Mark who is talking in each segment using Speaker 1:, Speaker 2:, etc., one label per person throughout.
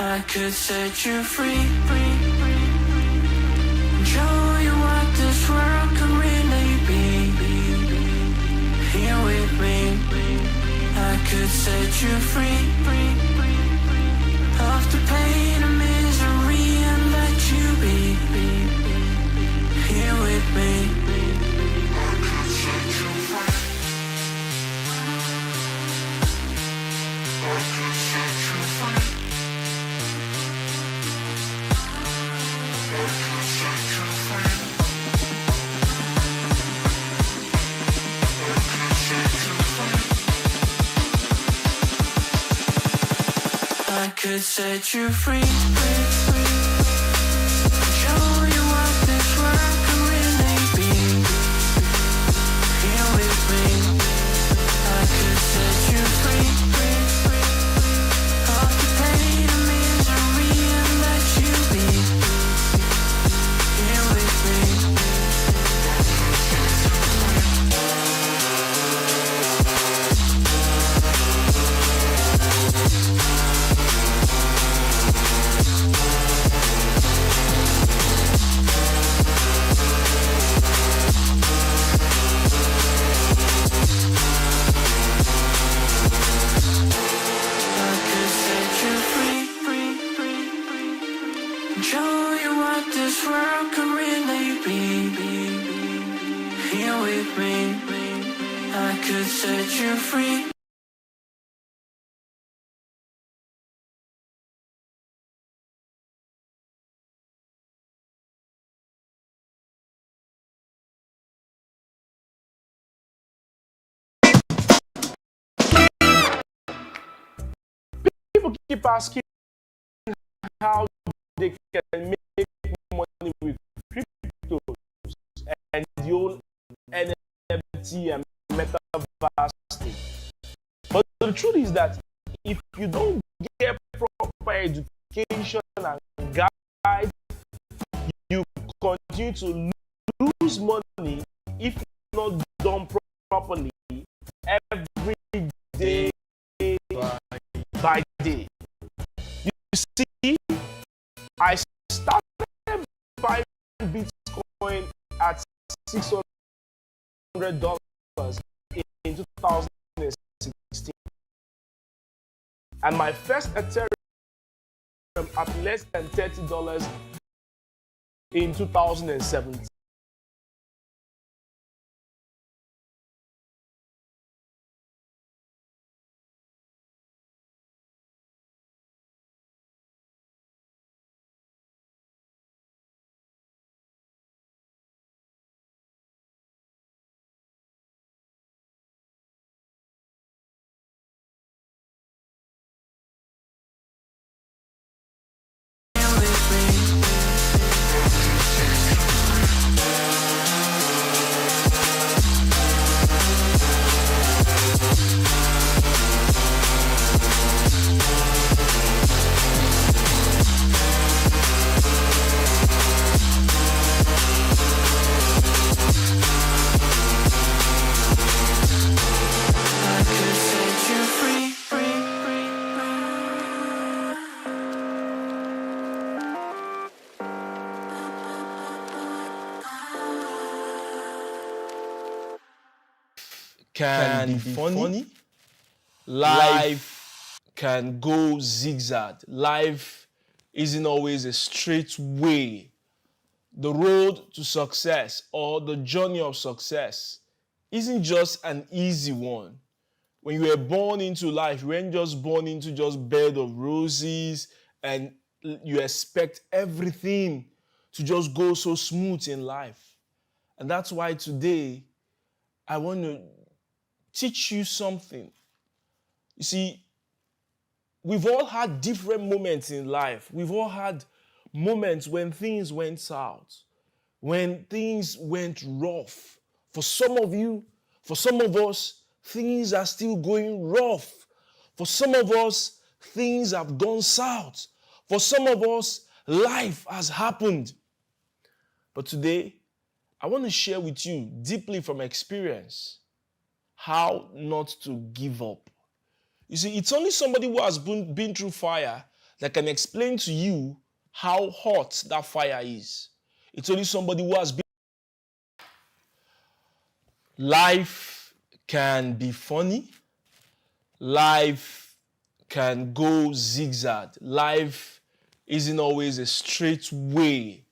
Speaker 1: I could set you free. Show you what this world can really be. Here with me, I could set you free of the pain and misery and let you be. Here with me, I could set you free. I could set you free. I could set you free. Show you what this world can really be. Here with me, I could set you free of the pain and misery and let you be. Here with me. Show you what this world can really be. Here with me, I could set you free.
Speaker 2: People keep asking how they can make money with cryptos and the old NFT and metaverse thing. But the truth is that if you don't get proper education and guide, you continue to lose money if not done properly every day by day. You see, I started buying Bitcoin at $600 in 2016, and my first Ethereum at less than $30 in 2017. Can be funny. Life can go zigzag. Life isn't always a straight way. The road to success or the journey of success isn't just an easy one. When you were born into life, you weren't just born into just bed of roses and you expect everything to just go so smooth in life. And that's why today I want to teach you something. You see, we've all had different moments in life. We've all had moments when things went south, when things went rough. For some of you, for some of us, things are still going rough. For some of us, things have gone south. For some of us, life has happened. But today, I want to share with you deeply from experience how not to give up. You see, it's only somebody who has been through fire that can explain to you how hot that fire is. It's only somebody who has been. Life can be funny. Life can go zigzag. Life isn't always a straight way.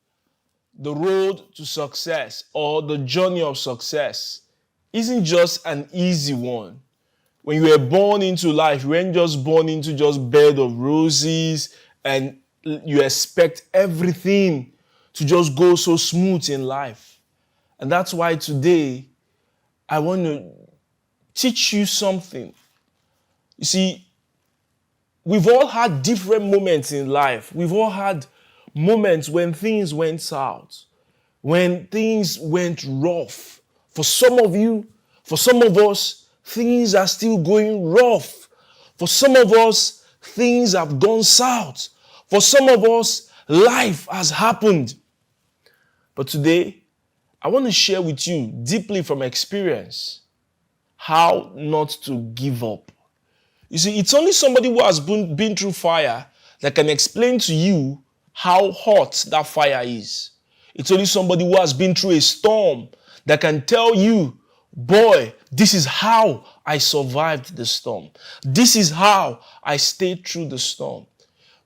Speaker 2: The road to success or the journey of success isn't just an easy one. When you were born into life, you weren't just born into just bed of roses and you expect everything to just go so smooth in life. And that's why today I want to teach you something. You see, we've all had different moments in life. We've all had moments when things went south, when things went rough. For some of you, for some of us, things are still going rough. For some of us, things have gone south. For some of us, life has happened. But today, I want to share with you deeply from experience how not to give up. You see, it's only somebody who has been through fire that can explain to you how hot that fire is. It's only somebody who has been through a storm that can tell you, boy, this is how I survived the storm. This is how I stayed through the storm.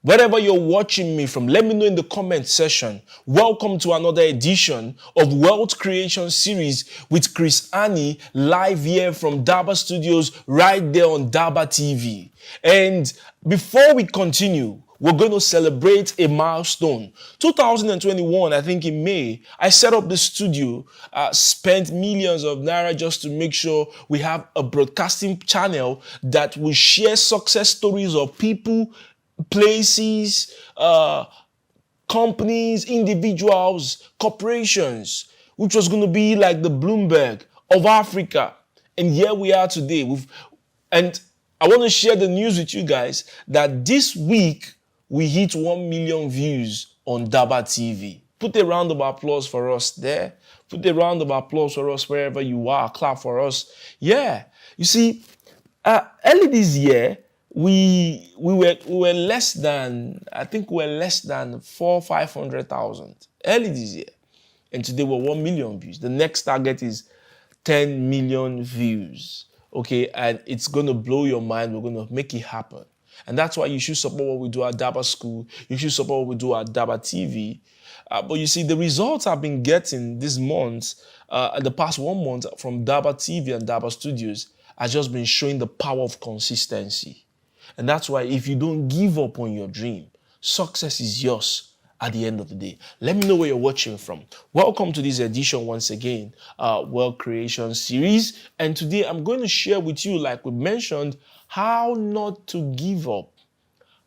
Speaker 2: Wherever you're watching me from, let me know in the comment section. Welcome to another edition of Wealth Creation Series with Chris Annie, live here from DABA Studios, right there on DABA TV. And before we continue, we're going to celebrate a milestone. 2021, I think in May, I set up the studio, spent millions of naira just to make sure we have a broadcasting channel that will share success stories of people, places, companies, individuals, corporations, which was going to be like the Bloomberg of Africa. And here we are today. And I want to share the news with you guys that this week we hit 1 million views on DABA TV. Put a round of applause for us there. Put a round of applause for us wherever you are. Clap for us. Yeah. You see, early this year, we were less than, I think we were less than 500,000 early this year. And today we're 1 million views. The next target is 10 million views. Okay, and it's going to blow your mind. We're going to make it happen. And that's why you should support what we do at DABA School. You should support what we do at DABA TV. But you see, the results I've been getting this month, the past 1 month from DABA TV and DABA Studios, has just been showing the power of consistency. And that's why if you don't give up on your dream, success is yours at the end of the day. Let me know where you're watching from. Welcome to this edition once again, Wealth Creation Series. And today I'm going to share with you, like we mentioned, how not to give up.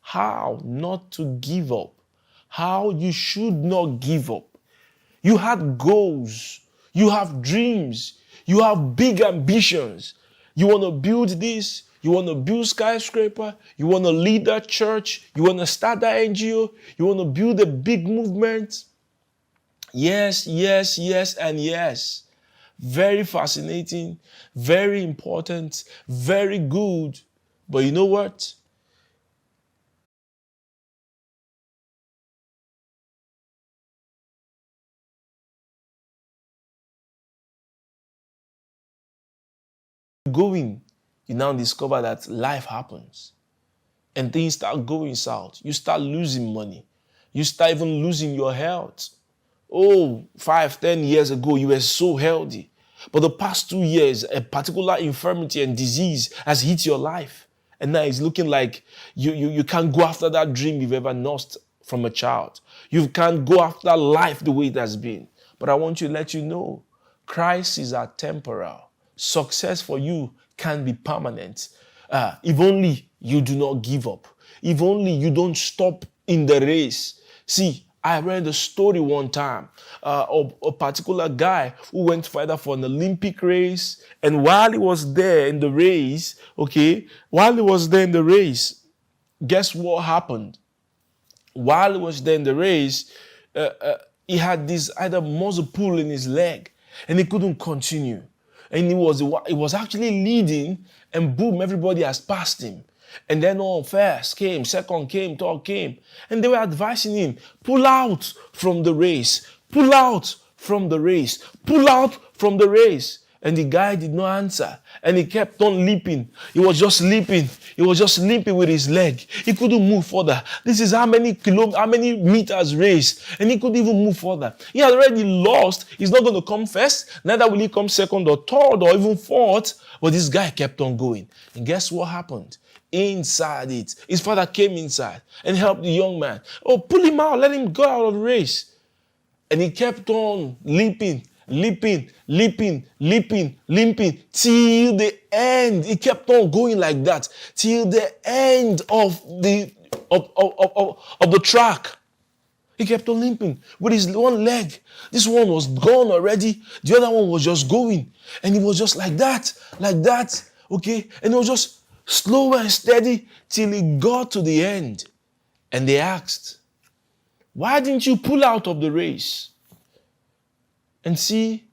Speaker 2: How not to give up. How you should not give up. You had goals. You have dreams. You have big ambitions. You want to build this. You want to build skyscraper. You want to lead that church. You want to start that NGO. You want to build a big movement. Yes, yes, yes, and yes. Very fascinating, very important, very good. But you know what? Going, you now discover that life happens and things start going south. You start losing money. You start even losing your health. Oh, 5, 10 years ago, you were so healthy. But the past 2 years, a particular infirmity and disease has hit your life. And now it's looking like you can't go after that dream you've ever nursed from a child. You can't go after life the way it has been. But I want to let you know, crises are temporal. Success for you can be permanent. If only you do not give up. If only you don't stop in the race. See, I read a story one time of a particular guy who went further for an Olympic race. And while he was there in the race, guess what happened? While he was there in the race, he had this either muscle pull in his leg and he couldn't continue. And he was actually leading, and boom, everybody has passed him. And then first came, second came, third came. And they were advising him, pull out from the race. Pull out from the race. Pull out from the race. And the guy did not answer. And he kept on leaping. He was just leaping. He was just limping with his leg. He couldn't move further. This is how many meters race. And he couldn't even move further. He had already lost. He's not going to come first. Neither will he come second or third or even fourth. But this guy kept on going. And guess what happened? Inside it, his father came inside and helped the young man. Oh, pull him out. Let him go out of the race. And he kept on limping till the end. He kept on going like that till the end of the track. He kept on limping with his one leg. This one was gone already. The other one was just going. And he was just like that, okay? And it was just slow and steady till he got to the end. And they asked, why didn't you pull out of the race? And see,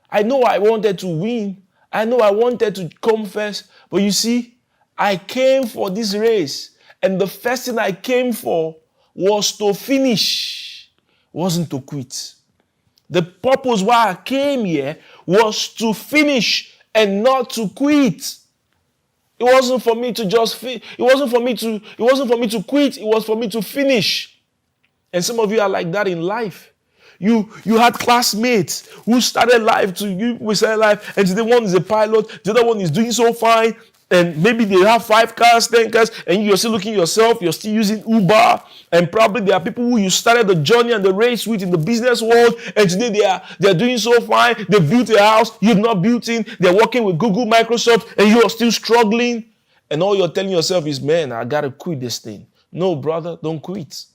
Speaker 2: I know I wanted to win. I know I wanted to come first. But you see, I came for this race. And the first thing I came for was to finish. Wasn't to quit. The purpose why I came here was to finish and not to quit. It wasn't for me to it wasn't for me to quit. It was for me to finish. And some of you are like that in life. You had classmates who started life and today one is a pilot, the other one is doing so fine, and maybe they have 5 cars, 10 cars, and you're still looking at yourself, you're still using Uber, and probably there are people who you started the journey and the race with in the business world, and today they are doing so fine, they built a house, you've not built in, they're working with Google, Microsoft, and you are still struggling, and all you're telling yourself is, man, I gotta quit this thing. No, brother, don't quit.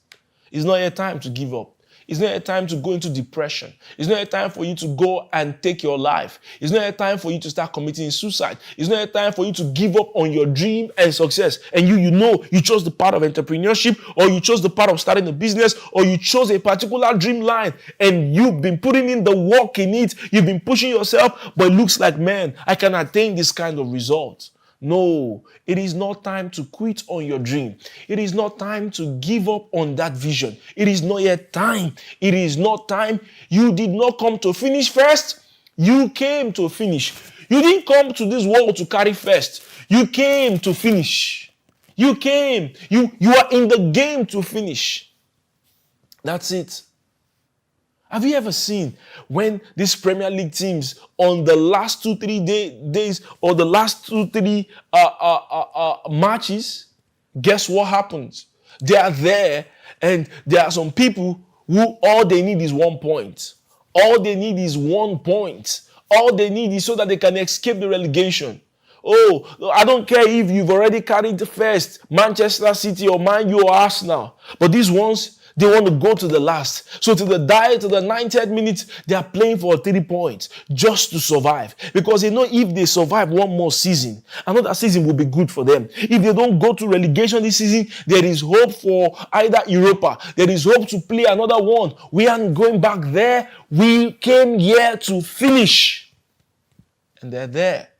Speaker 2: It's not your time to give up. It's not a time to go into depression. It's not a time for you to go and take your life. It's not a time for you to start committing suicide. It's not a time for you to give up on your dream and success. And you chose the part of entrepreneurship, or you chose the part of starting a business, or you chose a particular dream line, and you've been putting in the work in it. You've been pushing yourself, but it looks like, man, I can attain this kind of result. No, it is not time to quit on your dream. It is not time to give up on that vision. It is not yet time. It is not time. You did not come to finish first. You came to finish. You didn't come to this world to carry first. You came to finish. You came. You are in the game to finish. That's it. Have you ever seen when these Premier League teams on the last 2-3 days or the last 2-3 matches, guess what happens? They are there, and there are some people who all they need is 1 point. All they need is 1 point. All they need is so that they can escape the relegation. Oh, I don't care if you've already carried first Manchester City or Man U or Arsenal, but these ones, they want to go to the last. So to the 90th minute, they are playing for 3 points just to survive. Because they know if they survive one more season, another season will be good for them. If they don't go to relegation this season, there is hope for either Europa. There is hope to play another one. We aren't going back there. We came here to finish. And they're there.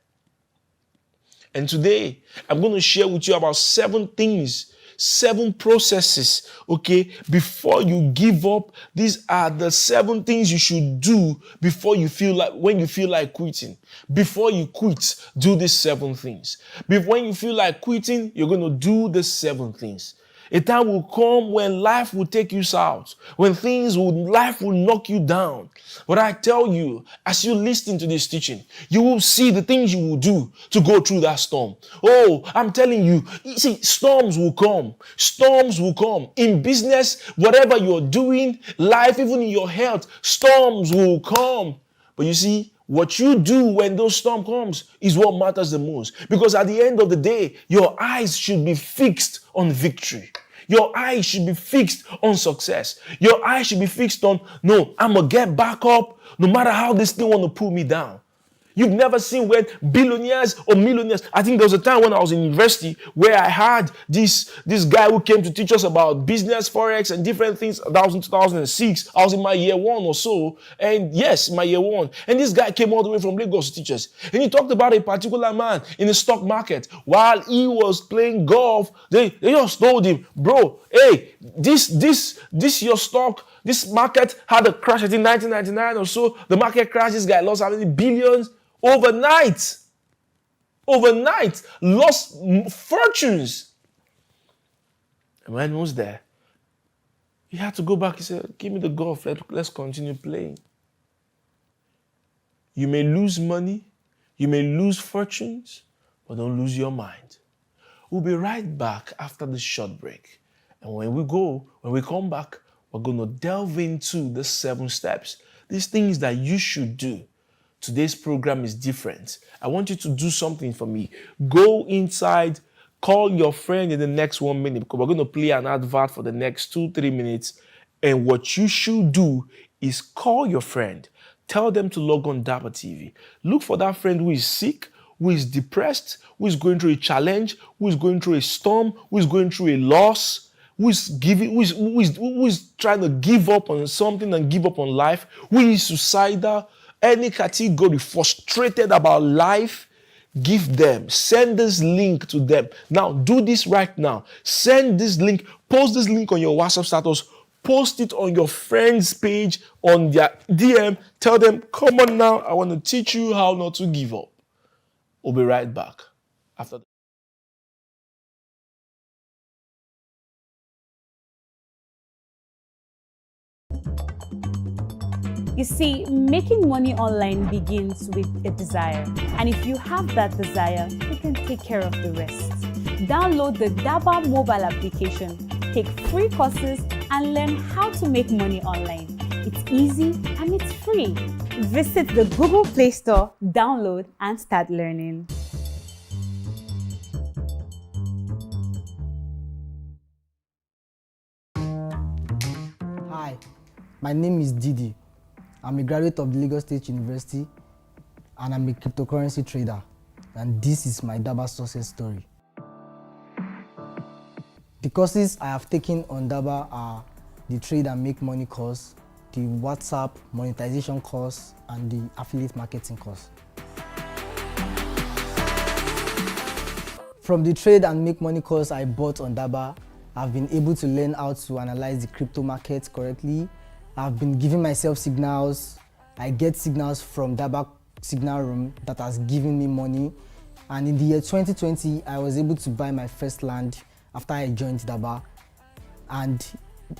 Speaker 2: And today, I'm going to share with you about 7 things, 7 processes, okay, before you give up. These are the 7 things you should do before you feel like, when you feel like quitting. Before you quit, do these 7 things. When you feel like quitting, you're going to do the 7 things. A time will come when life will take you south, when life will knock you down. But I tell you, as you listen to this teaching, you will see the things you will do to go through that storm. Oh, I'm telling you, see, storms will come. Storms will come. In business, whatever you're doing, life, even in your health, storms will come. But you see, what you do when those storms comes is what matters the most. Because at the end of the day, your eyes should be fixed on victory. Your eyes should be fixed on success. Your eyes should be fixed on, no, I'm going to get back up no matter how this thing want to pull me down. You've never seen when billionaires or millionaires. I think there was a time when I was in university where I had this guy who came to teach us about business, forex, and different things. That was in 2006. I was in my year 1 or so. And yes, my year 1. And this guy came all the way from Lagos to teach us. And he talked about a particular man in the stock market. While he was playing golf, they just told him, bro, hey, this your stock, this market had a crash in 1999 or so. The market crashed. This guy lost how many billions? Overnight, lost fortunes. And when he was there, he had to go back. He said, give me the golf. Let's continue playing. You may lose money, you may lose fortunes, but don't lose your mind. We'll be right back after this short break. And when we come back, we're going to delve into the 7 steps. These things that you should do. Today's program is different. I want you to do something for me. Go inside, call your friend in the next 1 minute, because we're going to play an advert for the next 2-3 minutes. And what you should do is call your friend. Tell them to log on DABA TV. Look for that friend who is sick, who is depressed, who is going through a challenge, who is going through a storm, who is going through a loss, who is trying to give up on something and give up on life, who is suicidal, any category, frustrated about life. Give them, send this link to them. Now, do this right now. Send this link, post this link on your WhatsApp status, post it on your friend's page, on their DM. Tell them, come on now, I want to teach you how not to give up. We'll be right back after that.
Speaker 3: You see, making money online begins with a desire. And if you have that desire, you can take care of the rest. Download the DABA mobile application, take free courses, and learn how to make money online. It's easy and it's free. Visit the Google Play Store, download, and start learning.
Speaker 4: Hi, my name is Didi. I'm a graduate of the Lagos State University and I'm a cryptocurrency trader. And this is my DABA success story. The courses I have taken on DABA are the Trade and Make Money course, the WhatsApp monetization course, and the affiliate marketing course. From the Trade and Make Money course I bought on DABA, I've been able to learn how to analyze the crypto market correctly. I've been giving myself signals. I get signals from DABA signal room that has given me money. And in the year 2020, I was able to buy my first land after I joined DABA. And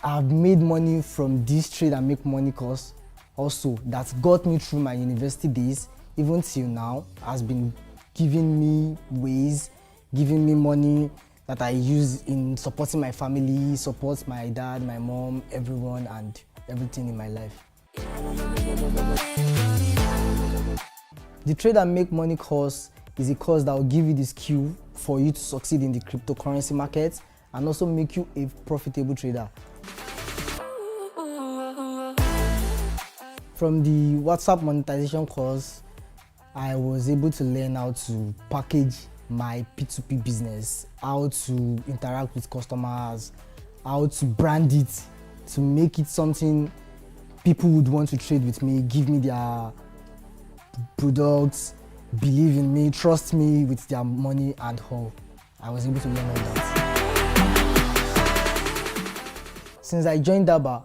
Speaker 4: I've made money from this Trade and Make Money course also that got me through my university days, even till now, has been giving me ways, giving me money that I use in supporting my family, support my dad, my mom, everyone, and everything in my life. The Trade and Make Money course is a course that will give you the skill for you to succeed in the cryptocurrency market and also make you a profitable trader. From the WhatsApp monetization course, I was able to learn how to package my P2P business, how to interact with customers, how to brand it, to make it something people would want to trade with me, give me their products, believe in me, trust me with their money and all. I was able to learn all that. Since I joined DABA,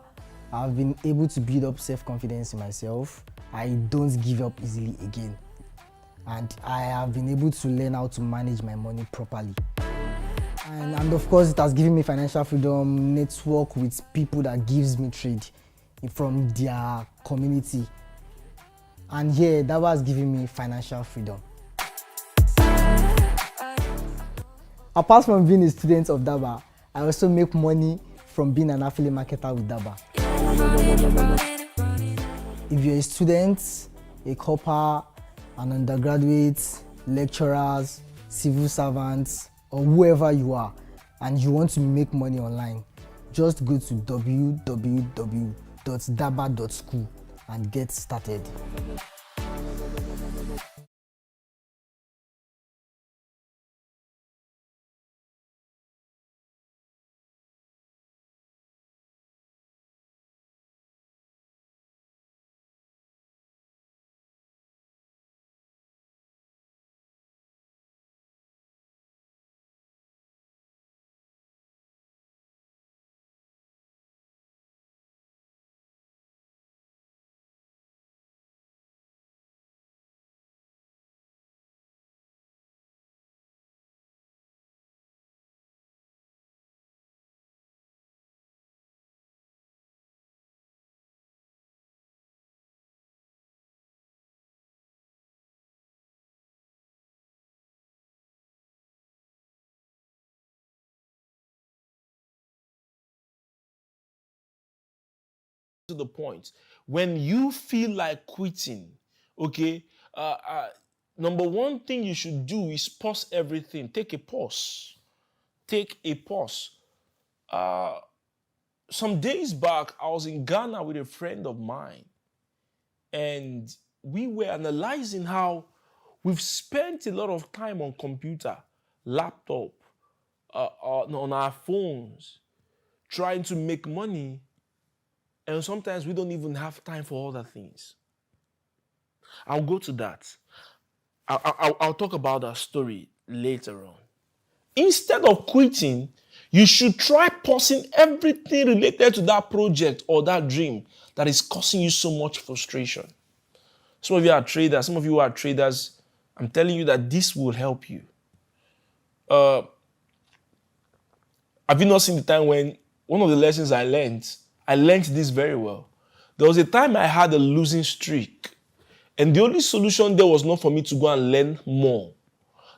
Speaker 4: I've been able to build up self-confidence in myself. I don't give up easily again. And I have been able to learn how to manage my money properly. And of course, it has given me financial freedom, network with people that gives me trade from their community. And yeah, that was giving me financial freedom. Apart from being a student of DABA, I also make money from being an affiliate marketer with DABA. If you're a student, a corper, an undergraduate, lecturers, civil servants, or whoever you are, and you want to make money online, just go to www.daba.school and get started.
Speaker 2: to the point. When you feel like quitting, okay, number one thing you should do is pause everything. Take a pause. Take a pause. Some days back, I was in Ghana with a friend of mine, and we were analyzing how we've spent a lot of time on computer, laptop, on our phones, trying to make money, and sometimes we don't even have time for other things. I'll go to that. I'll talk about that story later on. Instead of quitting, you should try pausing everything related to that project or that dream that is causing you so much frustration. Some of you are traders. Some of you are traders. I'm telling you that this will help you. Have you not seen the time when one of the lessons I learned this very well. There was a time I had a losing streak, and the only solution there was not for me to go and learn more.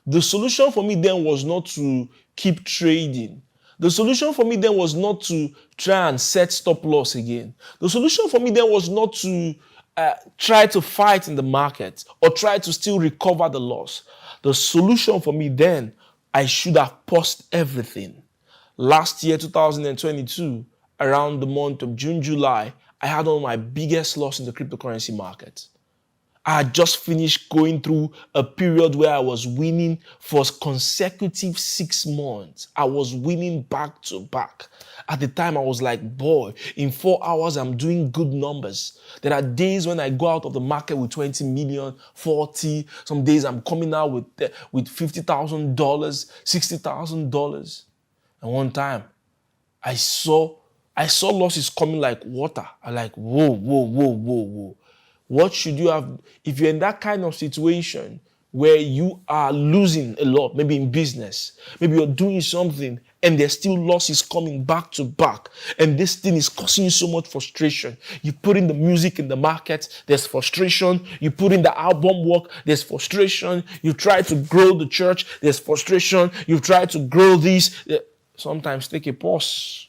Speaker 2: The solution for me then was not to keep trading. The solution for me then was not to try and set stop loss again. The solution for me then was not to try to fight in the market or try to still recover the loss. The solution for me then, I should have paused everything. Last year, 2022, around the month of June, July, I had one of my biggest loss in the cryptocurrency market. I had just finished going through a period where I was winning for consecutive 6 months. I was winning back to back. At the time, I was like, boy, in 4 hours, I'm doing good numbers. There are days when I go out of the market with 20 million, 40. Some days I'm coming out with $50,000, $60,000. And one time, I saw losses coming like water. I'm like, whoa. What should you have, if you're in that kind of situation where you are losing a lot, maybe in business, maybe you're doing something and there's still losses coming back to back, and this thing is causing you so much frustration. You put in the music in the market, there's frustration. You put in the album work, there's frustration. You try to grow the church, there's frustration. You try to grow this. Sometimes take a pause.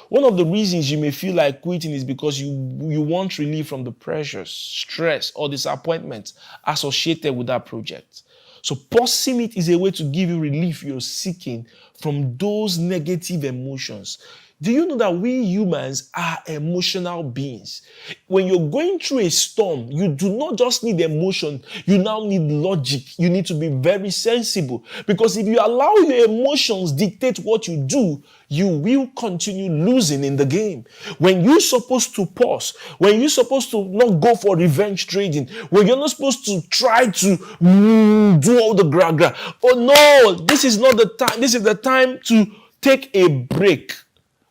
Speaker 2: One of the reasons you may feel like quitting is because you want relief from the pressures, stress, or disappointment associated with that project. So pausing it is a way to give you relief you're seeking from those negative emotions. Do you know that we humans are emotional beings? When you're going through a storm, you do not just need emotion, you now need logic. You need to be very sensible. Because if you allow your emotions dictate what you do, you will continue losing in the game. When you're supposed to pause, when you're supposed to not go for revenge trading, when you're not supposed to try to do all the gra-gra. Oh no, this is not the time. This is the time to take a break.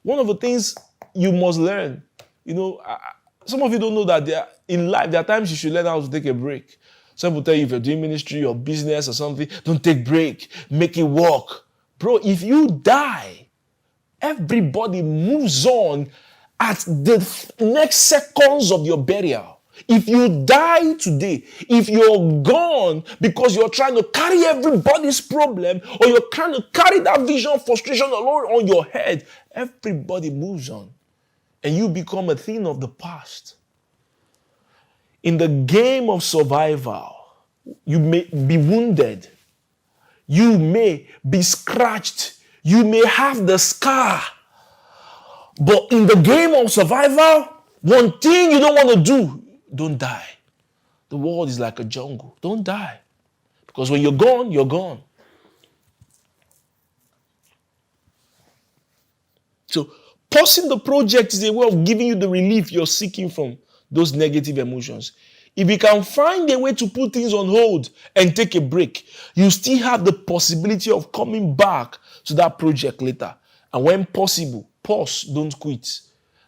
Speaker 2: One of the things you must learn, some of you don't know that in life, there are times you should learn how to take a break. Some will tell you if you're doing ministry or business or something, don't take break, make it work. Bro, if you die, everybody moves on at the next seconds of your burial. If you die today, if you're gone because you're trying to carry everybody's problem or you're trying to carry that vision, frustration alone on your head, everybody moves on and you become a thing of the past. In the game of survival, you may be wounded. You may be scratched. You may have the scar. But in the game of survival, one thing you don't want to do, don't die. The world is like a jungle. Don't die. Because when you're gone, you're gone. So pausing the project is a way of giving you the relief you're seeking from those negative emotions. If you can find a way to put things on hold and take a break, you still have the possibility of coming back to that project later. And when possible, pause, don't quit.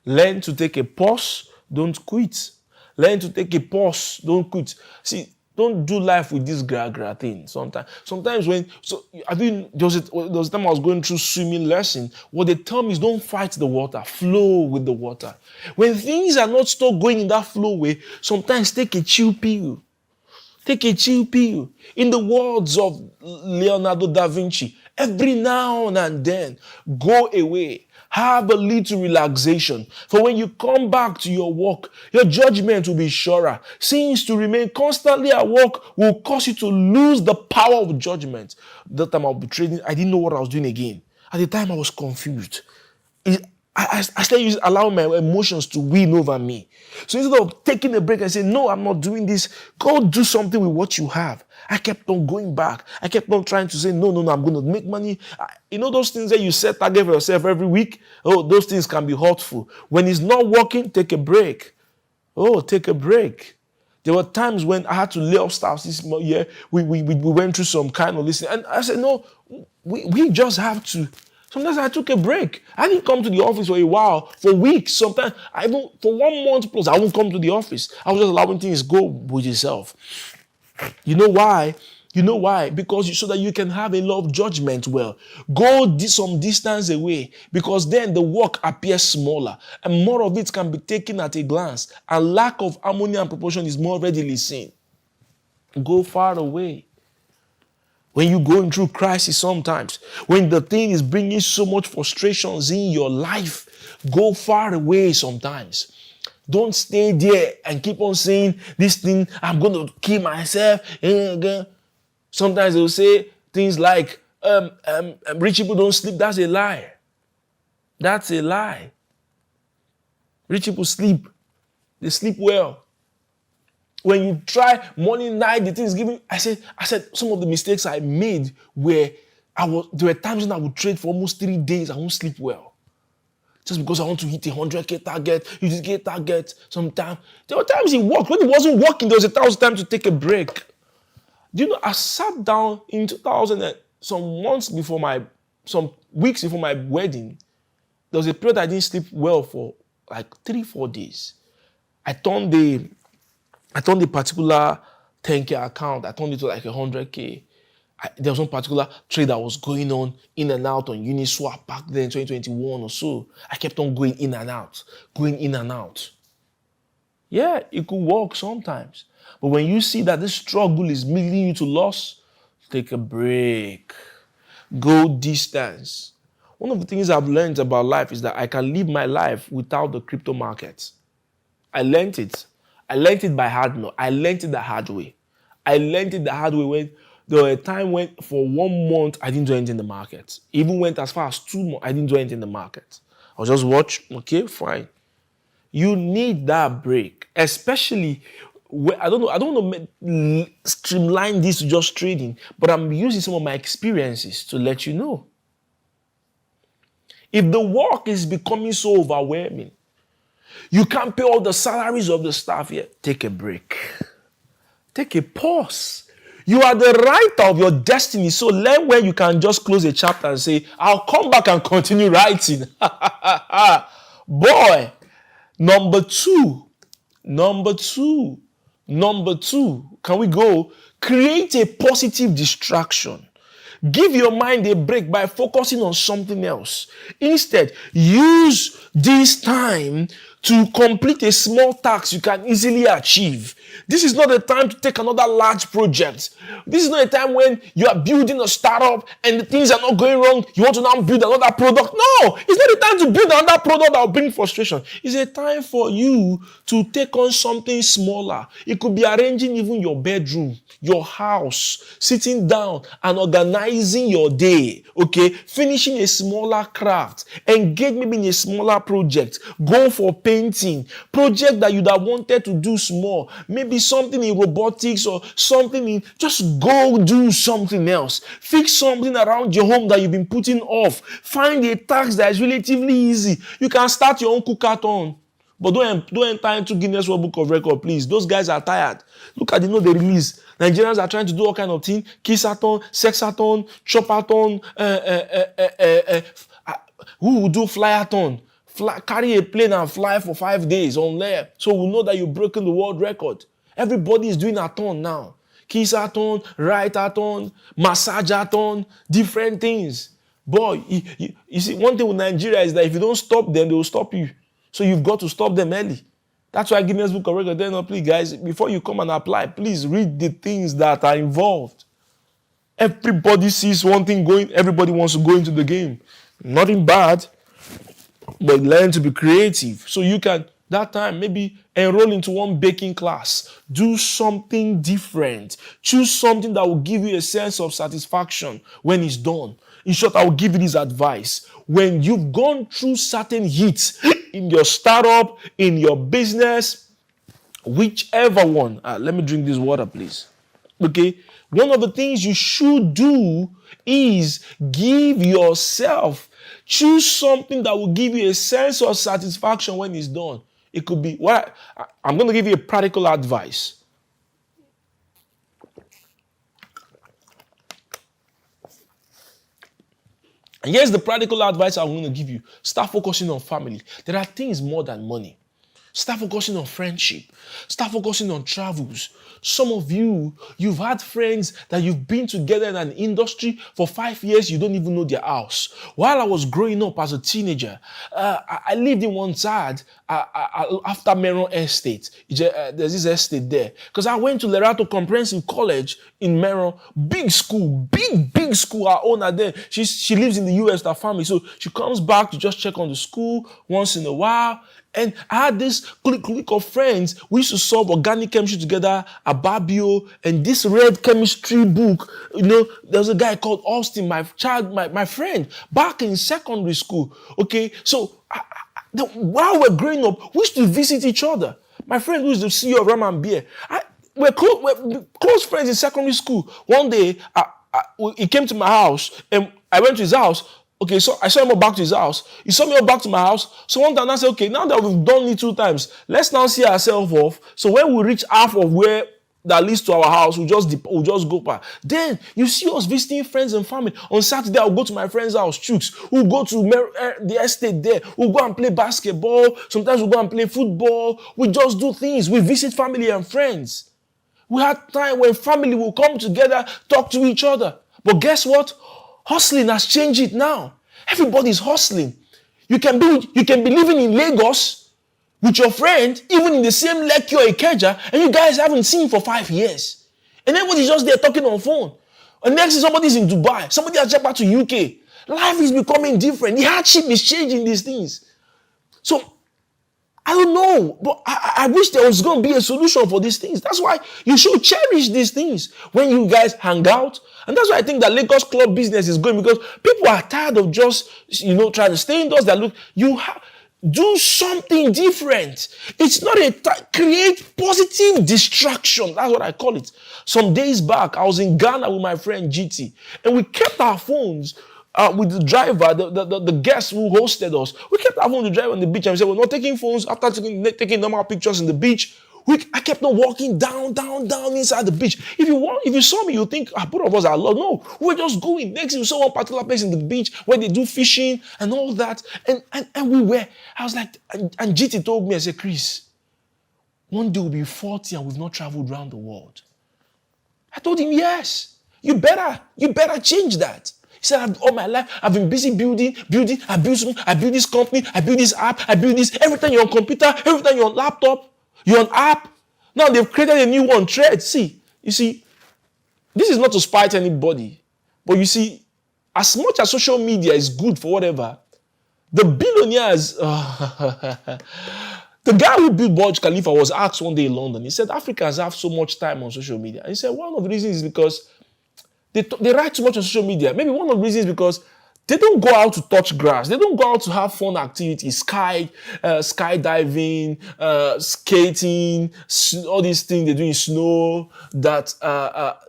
Speaker 2: Learn to take a pause, don't quit. Learn to take a pause, don't quit. See, don't do life with this gra-gra thing sometimes there was a time I was going through swimming lesson. What they tell me is don't fight the water, flow with the water. When things are not still going in that flow way, sometimes take a chill pill. Take a chill pill. In the words of Leonardo da Vinci, every now and then, go away. Have a little relaxation. For when you come back to your work, your judgment will be surer. Since to remain constantly at work will cause you to lose the power of judgment. That time I'll be trading, I didn't know what I was doing again. At the time I was confused. I started allowing my emotions to win over me. So instead of taking a break and saying, no, I'm not doing this, go do something with what you have. I kept on going back. I kept on trying to say, no, I'm going to make money. You know those things that you set target for yourself every week? Oh, those things can be hurtful. When it's not working, take a break. Oh, take a break. There were times when I had to lay off staff this year. We went through some kind of listening. And I said, no, we just have to. Sometimes I took a break. I didn't come to the office for a while, for weeks. Sometimes, for 1 month plus, I won't come to the office. I was just allowing things go with itself. You know why? Because so that you can have a lot of judgment well. Go some distance away, because then the work appears smaller and more of it can be taken at a glance. And lack of harmony and proportion is more readily seen. Go far away. When you're going through crisis sometimes, when the thing is bringing so much frustrations in your life, go far away sometimes. Don't stay there and keep on saying this thing, I'm going to kill myself. Sometimes they'll say things like, rich people don't sleep. That's a lie. That's a lie. Rich people sleep. They sleep well. When you try morning, night, the thing is giving. I said some of the mistakes I made were there were times when I would trade for almost 3 days. I won't sleep well. Just because I want to hit 100K target, you just get target sometimes. There were times it worked. When it wasn't working, there was a time to take a break. Do you know, I sat down in 2000 and some weeks before my wedding. There was a period I didn't sleep well for like 3-4 days. I turned the particular 10K account, I turned it to like 100K. There was one particular trade that was going on in and out on Uniswap back then, 2021 or so. I kept on going in and out. Yeah, it could work sometimes. But when you see that this struggle is leading you to loss, take a break. Go distance. One of the things I've learned about life is that I can live my life without the crypto markets. I learned it. I learned it by hard knowledge. I learned it the hard way. When there were a time when for 1 month I didn't do anything in the market. Even went as far as 2 months, I didn't do anything in the market. I was just watch, okay, fine. You need that break, especially I don't want to streamline this to just trading, but I'm using some of my experiences to let you know. If the work is becoming so overwhelming, you can't pay all the salaries of the staff yet, take a break. Take a pause. You are the writer of your destiny, so learn where you can just close a chapter and say, I'll come back and continue writing. Boy, number two, can we go? Create a positive distraction. Give your mind a break by focusing on something else. Instead, use this time to complete a small task you can easily achieve. This is not a time to take another large project. This is not a time when you are building a startup and the things are not going wrong. You want to now build another product. No, it's not a time to build another product that will bring frustration. It's a time for you to take on something smaller. It could be arranging even your bedroom, your house, sitting down and organizing your day, okay? Finishing a smaller craft, engage maybe in a smaller project, go for painting, project that you'd have wanted to do small, maybe something in robotics or something in, just go do something else. Fix something around your home that you've been putting off. Find a task that is relatively easy. You can start your own cookathon. But don't enter into Guinness World Book of Record, please. Those guys are tired. Look at the note they release. Nigerians are trying to do all kind of things. Kissathon, sexathon, chopathon, who will do flyathon? Carry a plane and fly for 5 days on there. So we know that you've broken the world record. Everybody is doing a ton now. Kissathon, write-a-thon, massage-a-thon, different things. Boy, you see, one thing with Nigeria is that if you don't stop them, they will stop you. So you've got to stop them early. That's why Guinness Book of Records, then please, guys, before you come and apply, please read the things that are involved. Everybody sees one thing going, everybody wants to go into the game. Nothing bad. but learn to be creative. So you can, that time, maybe enroll into one baking class. Do something different. Choose something that will give you a sense of satisfaction when it's done. In short, I will give you this advice. When you've gone through certain hits in your startup, in your business, whichever one, let me drink this water, please. Okay, one of the things you should do is give yourself, choose something that will give you a sense of satisfaction when it's done. It could be, well, I'm going to give you a practical advice. And here's the practical advice I'm going to give you. Start focusing on family. There are things more than money. Start focusing on friendship. Start focusing on travels. Some of you, you've had friends that you've been together in an industry for 5 years, you don't even know their house. While I was growing up as a teenager, I lived in one side after Meron Estate. There's this estate there. Because I went to Lerato Comprehensive College in Meron. Big school, big school. Our owner there, she lives in the US with her family. So she comes back to just check on the school once in a while. And I had this clique of friends. We used to solve organic chemistry together, Ababio, and this red chemistry book. You know, there was a guy called Austin, my friend, back in secondary school. Okay, so while we're growing up, we used to visit each other. My friend who is the CEO of Raman Beer, we're close friends in secondary school. One day, he came to my house, and I went to his house. Okay, so I saw him back to his house. He saw me back to my house. So one time I said, okay, now that we've done it 2 times, let's now see ourselves off. So when we reach half of where that leads to our house, we'll just go back. Then you see us visiting friends and family. On Saturday, I'll go to my friend's house, Chooks. We'll go to the estate there. We'll go and play basketball. Sometimes we'll go and play football. We just do things. We visit family and friends. We had time when family will come together, talk to each other. But guess what? Hustling has changed it now. Everybody's hustling. You can be living in Lagos with your friend, even in the same Lekki or Ikeja, and you guys haven't seen for 5 years. And everybody's just there talking on phone. And next, somebody's in Dubai. Somebody has jumped back to UK. Life is becoming different. The hardship is changing these things. So, I don't know, but I wish there was going to be a solution for these things. That's why you should cherish these things when you guys hang out. And that's why I think that Lagos club business is going, because people are tired of just, trying to stay indoors. Do something different. It's not create positive distraction. That's what I call it. Some days back, I was in Ghana with my friend GT, and we kept our phones with the driver, the guest who hosted us. We kept our phone to drive on the beach, and we said, we're not taking phones after taking normal pictures in the beach. I kept on walking down inside the beach. If you saw me, you think, both of us are alone. No, we're just going. Next, we saw one particular place in the beach where they do fishing and all that. And we were, I was like, and GT told me, I said, Chris, one day we'll be 40 and we've not traveled around the world. I told him, yes, you better change that. He said, all my life, I've been busy building. I build this company, I build this app, I build this. Every time you're on computer, every time you're on laptop, you're on app. Now they've created a new one, Thread. You see, this is not to spite anybody. But you see, as much as social media is good for whatever, the billionaires, the guy who built Burj Khalifa was asked one day in London. He said, Africans have so much time on social media. And he said, one of the reasons is because they write too much on social media. Maybe one of the reasons is because they don't go out to touch grass. They don't go out to have fun activities, skydiving, skating, all these things they do in snow,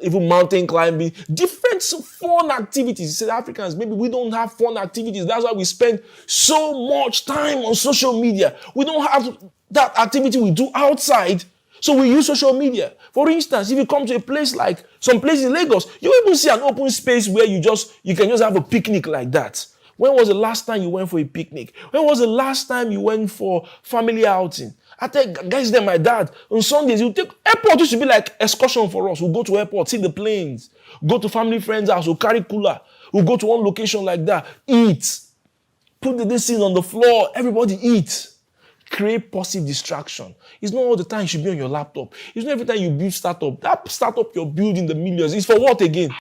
Speaker 2: even mountain climbing, different fun activities. He said, Africans, maybe we don't have fun activities. That's why we spend so much time on social media. We don't have that activity we do outside, so we use social media. For instance, if you come to a place like some place in Lagos, you even see an open space where you can just have a picnic like that. When was the last time you went for a picnic? When was the last time you went for family outing? I tell guys, then my dad, on Sundays, airport used to be like excursion for us. We'll go to airport, see the planes, go to family friends' house, we'll carry cooler, we'll go to one location like that, eat, put this thing on the floor, everybody eat. Create positive distraction. It's not all the time you should be on your laptop. It's not every time you build startup. That startup you're building the millions is for what again?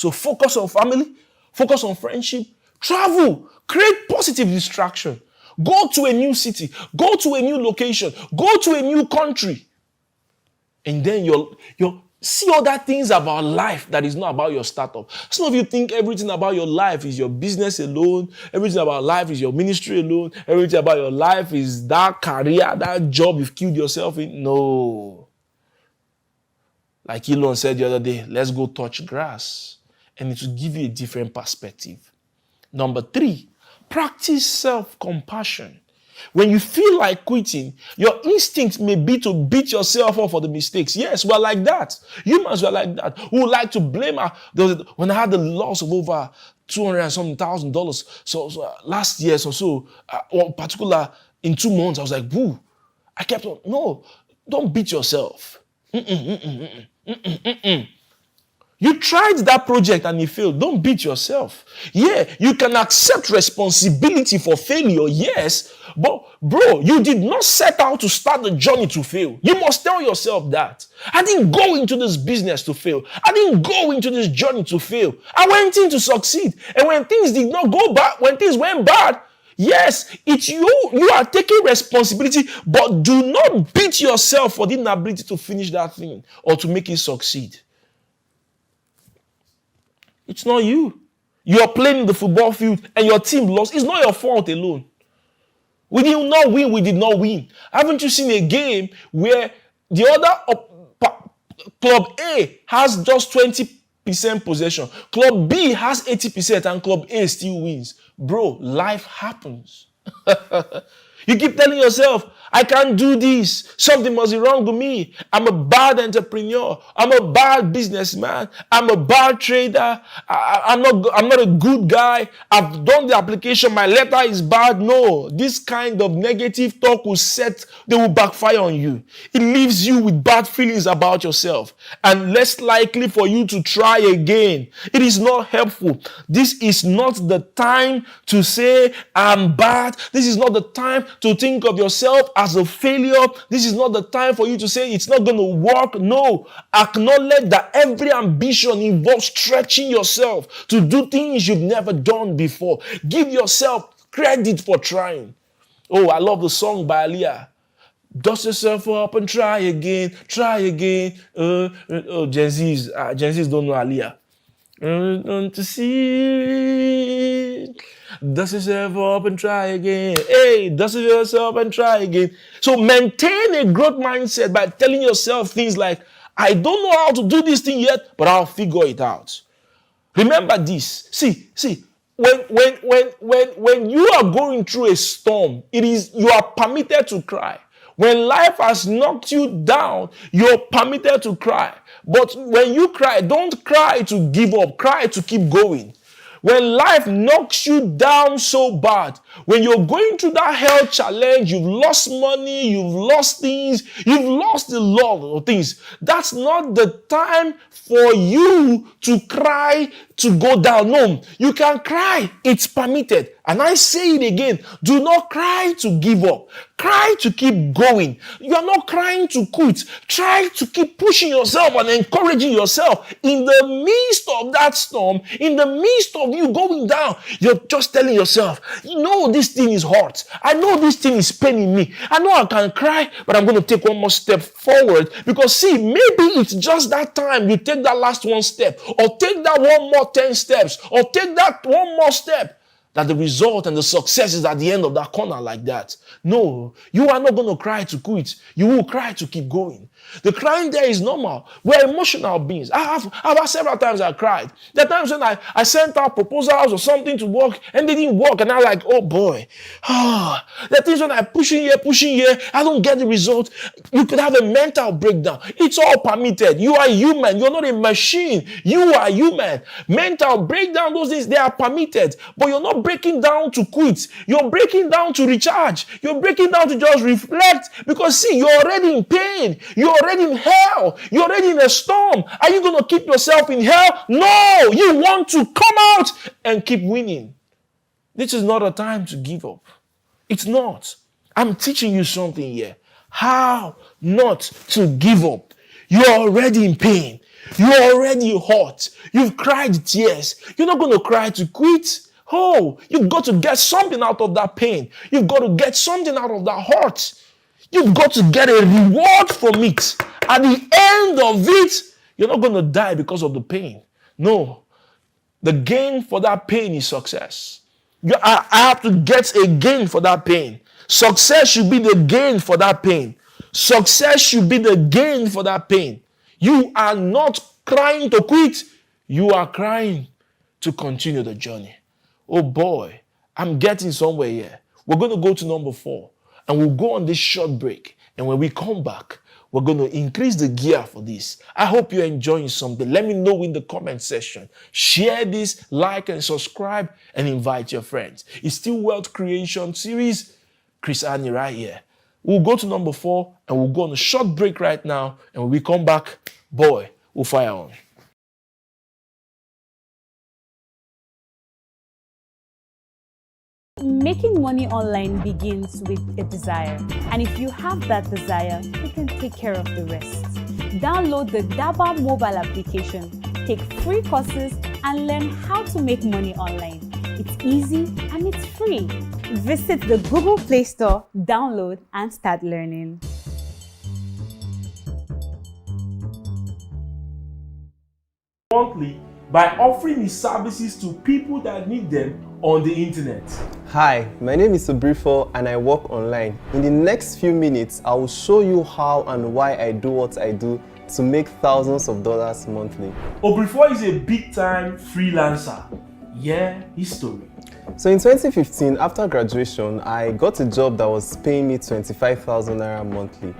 Speaker 2: So focus on family, focus on friendship, travel, create positive distraction. Go to a new city, go to a new location, go to a new country. And then you'll see other things about life that is not about your startup. Some of you think everything about your life is your business alone. Everything about life is your ministry alone. Everything about your life is that career, that job you've killed yourself in. No. Like Elon said the other day, let's go touch grass. And it will give you a different perspective. Number 3, practice self-compassion. When you feel like quitting, your instinct may be to beat yourself up for the mistakes. Yes, we're like that. Humans are like that. We would like to blame when I had the loss of over $200 and something thousand. So last year or so, or particular in 2 months, I was like, woo. I kept on. No, don't beat yourself. You tried that project and it failed. Don't beat yourself. Yeah, you can accept responsibility for failure, yes, but bro, you did not set out to start the journey to fail. You must tell yourself that. I didn't go into this business to fail. I didn't go into this journey to fail. I went in to succeed. And when things did not go bad, when things went bad, yes, it's you. You are taking responsibility, but do not beat yourself for the inability to finish that thing or to make it succeed. It's not you. You're playing in the football field and your team lost. It's not your fault alone. We did not win. We did not win. Haven't you seen a game where the other Club A has just 20% possession. Club B has 80% and Club A still wins. Bro, life happens. You keep telling yourself, I can't do this. Something must be wrong with me. I'm a bad entrepreneur. I'm a bad businessman. I'm a bad trader. I'm not a good guy. I've done the application. My letter is bad. No, this kind of negative talk will backfire on you. It leaves you with bad feelings about yourself and less likely for you to try again. It is not helpful. This is not the time to say I'm bad. This is not the time to think of yourself as a failure. This is not the time for you to say it's not going to work. No, acknowledge that every ambition involves stretching yourself to do things you've never done before. Give yourself credit for trying. Oh, I love the song by Aaliyah. Dust yourself up and try again, try again. Gen Zs don't know Aaliyah. To see, dust yourself up and try again. Hey, dust yourself and try again. So maintain a growth mindset by telling yourself things like, I don't know how to do this thing yet, but I'll figure it out. Remember this. See, when you are going through a storm, you are permitted to cry. When life has knocked you down, you're permitted to cry. But when you cry, don't cry to give up. Cry to keep going. When life knocks you down so bad, when you're going through that health challenge, you've lost money, you've lost things, you've lost a lot of things. That's not the time for you to cry to go down. No, you can cry. It's permitted. And I say it again, do not cry to give up. Cry to keep going. You are not crying to quit. Try to keep pushing yourself and encouraging yourself. In the midst of that storm, in the midst of you going down, you're just telling yourself, you know this thing is hard. I know this thing is paining me. I know I can cry, but I'm going to take one more step forward. Because see, maybe it's just that time you take that last one step, or take that one more 10 steps, or take that one more step, that the result and the success is at the end of that corner like that. No, you are not going to cry to quit. You will cry to keep going. The crying there is normal. We're emotional beings. I've had several times I cried. There are times when I sent out proposals or something to work and they didn't work, and I'm like, oh boy. There are things when I pushing here, I don't get the result. You could have a mental breakdown. It's all permitted. You are human. You're not a machine. You are human. Mental breakdown, those things, they are permitted. But you're not breaking down to quit. You're breaking down to recharge. You're breaking down to just reflect. Because see, you're already in pain. You're already in hell. You're already in a storm. Are you going to keep yourself in hell? No! You want to come out and keep winning. This is not a time to give up. It's not. I'm teaching you something here. How not to give up. You're already in pain. You're already hurt. You've cried tears. You're not going to cry to quit. Oh, you've got to get something out of that pain. You've got to get something out of that hurt. You've got to get a reward from it. At the end of it, you're not going to die because of the pain. No. The gain for that pain is success. I have to get a gain for that pain. Success should be the gain for that pain. Success should be the gain for that pain. You are not crying to quit. You are crying to continue the journey. Oh boy, I'm getting somewhere here. We're going to go to number 4 and we'll go on this short break. And when we come back, we're going to increase the gear for this. I hope you're enjoying something. Let me know in the comment section. Share this, like and subscribe, and invite your friends. It's still Wealth Creation Series. Chris Annie right here. We'll go to number 4 and we'll go on a short break right now. And when we come back, boy, we'll fire on.
Speaker 3: Making money online begins with a desire, and if you have that desire, you can take care of the rest. Download the DABA mobile application, take free courses, and learn how to make money online. It's easy and it's free. Visit the Google Play Store, download, and start learning.
Speaker 2: Monthly by offering his services to people that need them on the internet.
Speaker 5: Hi, my name is Obrifo and I work online. In the next few minutes, I will show you how and why I do what I do to make thousands of dollars monthly.
Speaker 2: Obrifo is a big-time freelancer. Yeah, his story.
Speaker 5: So in 2015, after graduation, I got a job that was paying me 25,000 naira monthly.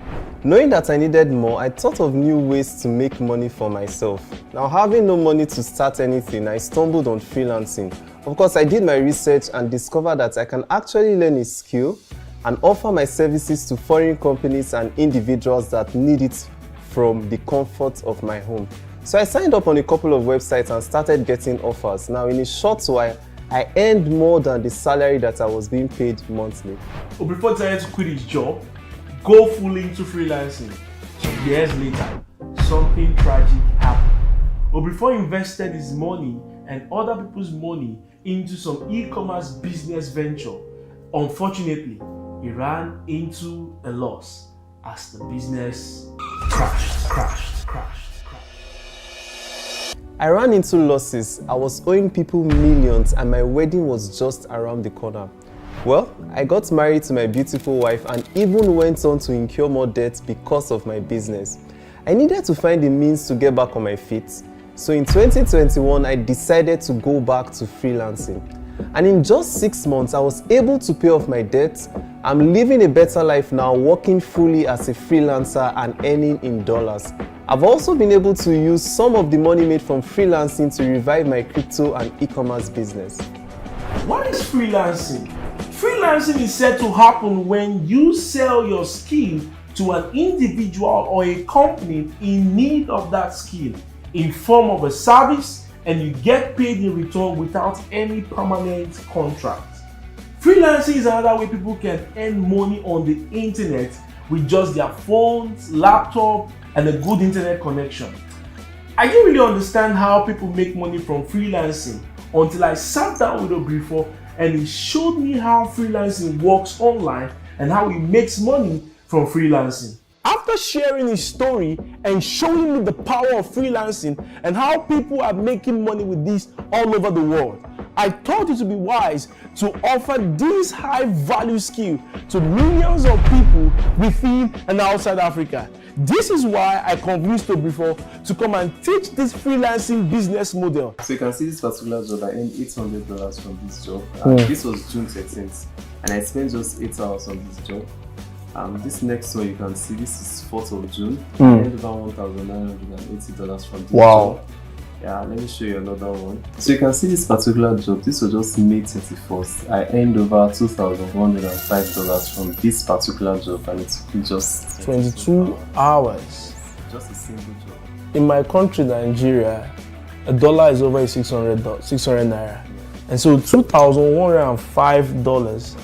Speaker 5: Knowing that I needed more, I thought of new ways to make money for myself. Now, having no money to start anything, I stumbled on freelancing. Of course, I did my research and discovered that I can actually learn a skill and offer my services to foreign companies and individuals that need it from the comfort of my home. So I signed up on a couple of websites and started getting offers. Now, in a short while, I earned more than the salary that I was being paid monthly.
Speaker 2: Obrifo decided to quit his job, go fully into freelancing. Some years later, something tragic happened. Obrifo invested his money and other people's money into some e-commerce business venture. Unfortunately, he ran into a loss as the business crashed.
Speaker 5: I ran into losses. I was owing people millions and my wedding was just around the corner. Well, I got married to my beautiful wife and even went on to incur more debt because of my business. I needed to find the means to get back on my feet. So in 2021, I decided to go back to freelancing. And in just 6 months, I was able to pay off my debt. I'm living a better life now, working fully as a freelancer and earning in dollars. I've also been able to use some of the money made from freelancing to revive my crypto and e-commerce business.
Speaker 2: What is freelancing? Freelancing is said to happen when you sell your skill to an individual or a company in need of that skill in form of a service, and you get paid in return without any permanent contract. Freelancing is another way people can earn money on the internet with just their phones, laptop, and a good internet connection. I didn't really understand how people make money from freelancing until I sat down with Obrifo and he showed me how freelancing works online and how he makes money from freelancing. After sharing his story and showing me the power of freelancing and how people are making money with this all over the world, I thought it would be wise to offer this high value skill to millions of people within and outside Africa. This is why I convinced Obrifo to come and teach this freelancing business model.
Speaker 5: So you can see this particular job, I earned $800 from this job. This was June 13th and I spent just 8 hours on this job. This next one you can see, this is 4th of June. I earned over $1,980 from this job. Yeah, let me show you another one. So you can see this particular job, this was just May 31st. I earned over $2,105 from this particular job and it took me just
Speaker 2: 22 hours.
Speaker 5: Just a single job.
Speaker 2: In my country, Nigeria, a dollar is over 600 naira. And so $2,105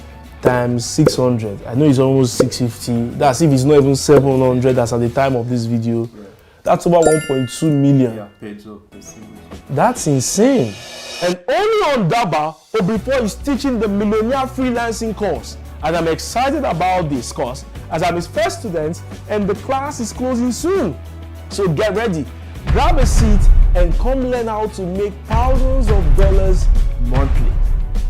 Speaker 2: times 600, I know it's almost 650. That's if it's not even 700, that's at the time of this video. That's over 1.2 million.
Speaker 5: Yeah, paid to receive it.
Speaker 2: That's insane. And only on DABA, or before he's teaching the Millionaire Freelancing course. And I'm excited about this course as I'm his first student and the class is closing soon. So get ready, grab a seat and come learn how to make thousands of dollars monthly.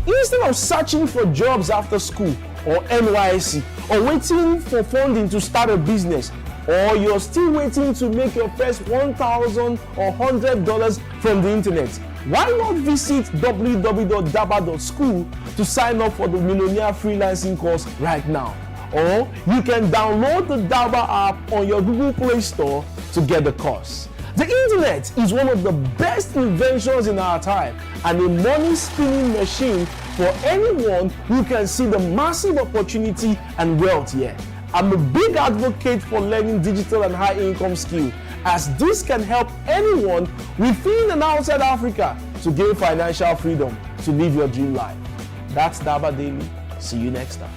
Speaker 2: Instead of searching for jobs after school or NYSC or waiting for funding to start a business, or you're still waiting to make your first $1,000 or $100 from the internet, why not visit www.daba.school to sign up for the Millionaire Freelancing course right now? Or you can download the DABA app on your Google Play Store to get the course. The internet is one of the best inventions in our time and a money spinning machine for anyone who can see the massive opportunity and wealth here. I'm a big advocate for learning digital and high income skills, as this can help anyone within and outside Africa to gain financial freedom to live your dream life. That's DABA Daily. See you next time.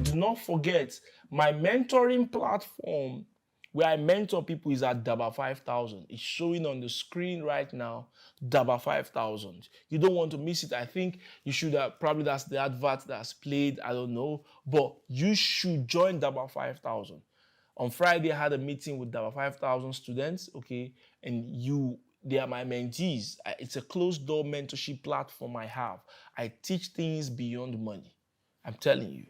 Speaker 2: Do not forget, my mentoring platform where I mentor people is at DABA 5000. It's showing on the screen right now, DABA 5000. You don't want to miss it. I think you should have, probably that's the advert that's played, I don't know, but you should join DABA 5000. On Friday, I had a meeting with DABA 5000 students, okay, and they are my mentees. It's a closed door mentorship platform I have. I teach things beyond money. I'm telling you.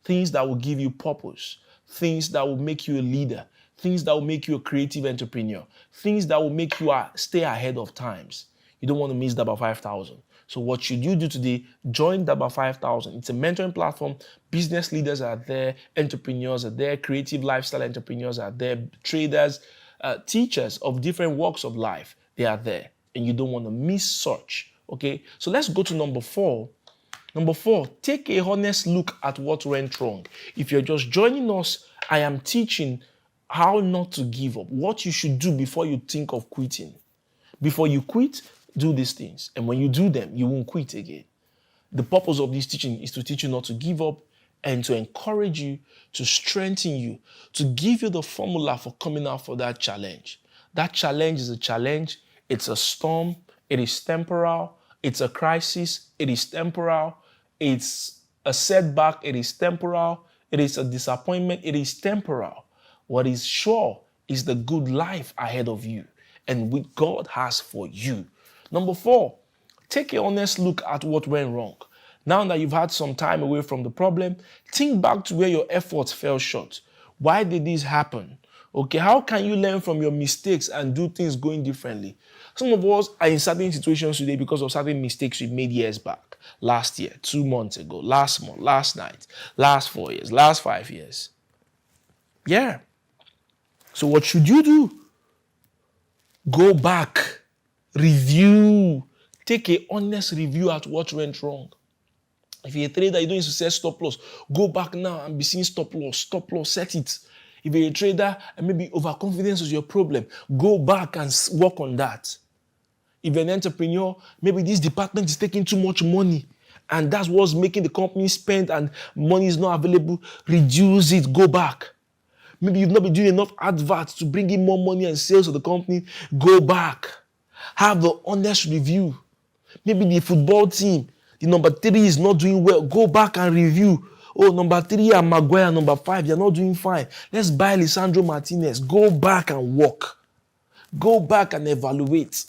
Speaker 2: Things that will give you purpose, things that will make you a leader, things that will make you a creative entrepreneur, things that will make you stay ahead of times. You don't want to miss DABA 5000. So what should you do today? Join DABA 5000. It's a mentoring platform. Business leaders are there, entrepreneurs are there, creative lifestyle entrepreneurs are there, traders, teachers of different walks of life, they are there. And you don't want to miss such, okay? So let's go to number 4. Number 4, take a honest look at what went wrong. If you're just joining us, I am teaching how not to give up, what you should do before you think of quitting. Before you quit, do these things. And when you do them, you won't quit again. The purpose of this teaching is to teach you not to give up and to encourage you, to strengthen you, to give you the formula for coming out for that challenge. That challenge is a challenge. It's a storm. It is temporal. It's a crisis. It is temporal. It's a setback. It is temporal. It is a disappointment. It is temporal. What is sure is the good life ahead of you and what God has for you. Number 4, take an honest look at what went wrong. Now that you've had some time away from the problem, think back to where your efforts fell short. Why did this happen? Okay, how can you learn from your mistakes and do things going differently? Some of us are in certain situations today because of certain mistakes we made years back. Last year, 2 months ago, last month, last night, last 4 years, last 5 years. Yeah. So what should you do? Go back, review, take an honest review at what went wrong. If you're a trader, you don't need to set stop loss. Go back now and be seeing stop loss, set it. If you're a trader and maybe overconfidence is your problem, go back and work on that. If you're an entrepreneur, maybe this department is taking too much money and that's what's making the company spend and money is not available, reduce it, go back. Maybe you've not been doing enough adverts to bring in more money and sales to the company, go back. Have the honest review. Maybe the football team, the number 3 is not doing well, go back and review. Oh, number 3 and Maguire, number 5, they're not doing fine. Let's buy Lisandro Martinez. Go back and work. Go back and evaluate.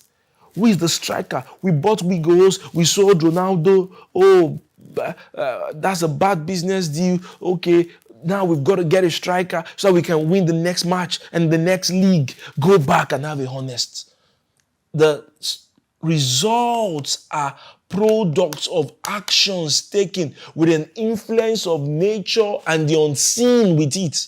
Speaker 2: Who is the striker? We bought Wigos, we sold Ronaldo. Oh, that's a bad business deal. Okay, now we've got to get a striker so we can win the next match and the next league. Go back and have a honest. The results are products of actions taken with an influence of nature and the unseen with it.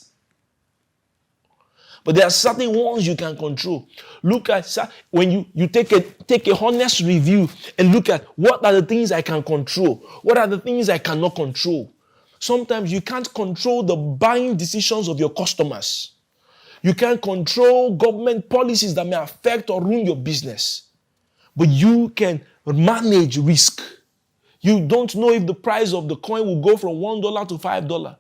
Speaker 2: But there are certain ones you can control. Look at when you take a honest review and look at what are the things I can control, what are the things I cannot control. Sometimes you can't control the buying decisions of your customers. You can't control government policies that may affect or ruin your business. But you can manage risk. You don't know if the price of the coin will go from $1 to $5.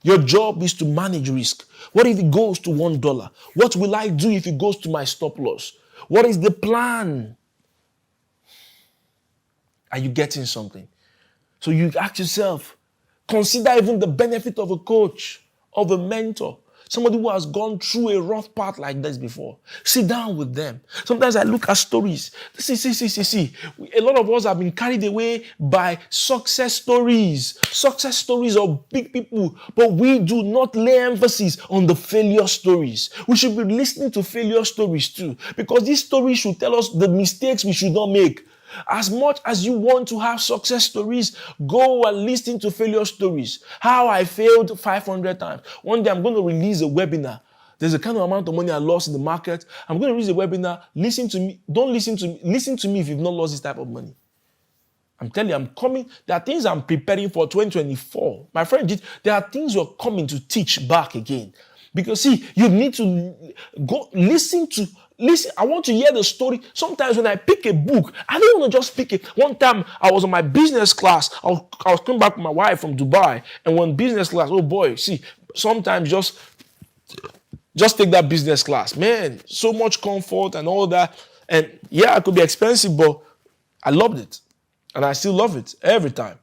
Speaker 2: Your job is to manage risk. What if it goes to $1? What will I do if it goes to my stop loss? What is the plan? Are you getting something? So you ask yourself, consider even the benefit of a coach, of a mentor, somebody who has gone through a rough path like this before. Sit down with them. Sometimes I look at stories. See. A lot of us have been carried away by success stories of big people, but we do not lay emphasis on the failure stories. We should be listening to failure stories too, because these stories should tell us the mistakes we should not make. As much as you want to have success stories, go and listen to failure stories. How I failed 500 times. One day I'm going to release a webinar. There's a kind of amount of money I lost in the market. I'm going to release a webinar. Listen to me. Don't listen to me. Listen to me if you've not lost this type of money. I'm telling you, I'm coming. There are things I'm preparing for 2024. My friend, there are things you're coming to teach back again. Because see, you need to go listen. I want to hear the story. Sometimes when I pick a book, I don't want to just pick it. One time I was on my business class. I was coming back with my wife from Dubai, and when business class, oh boy, see, sometimes just take that business class. Man, so much comfort and all that. And yeah, it could be expensive, but I loved it. And I still love it every time.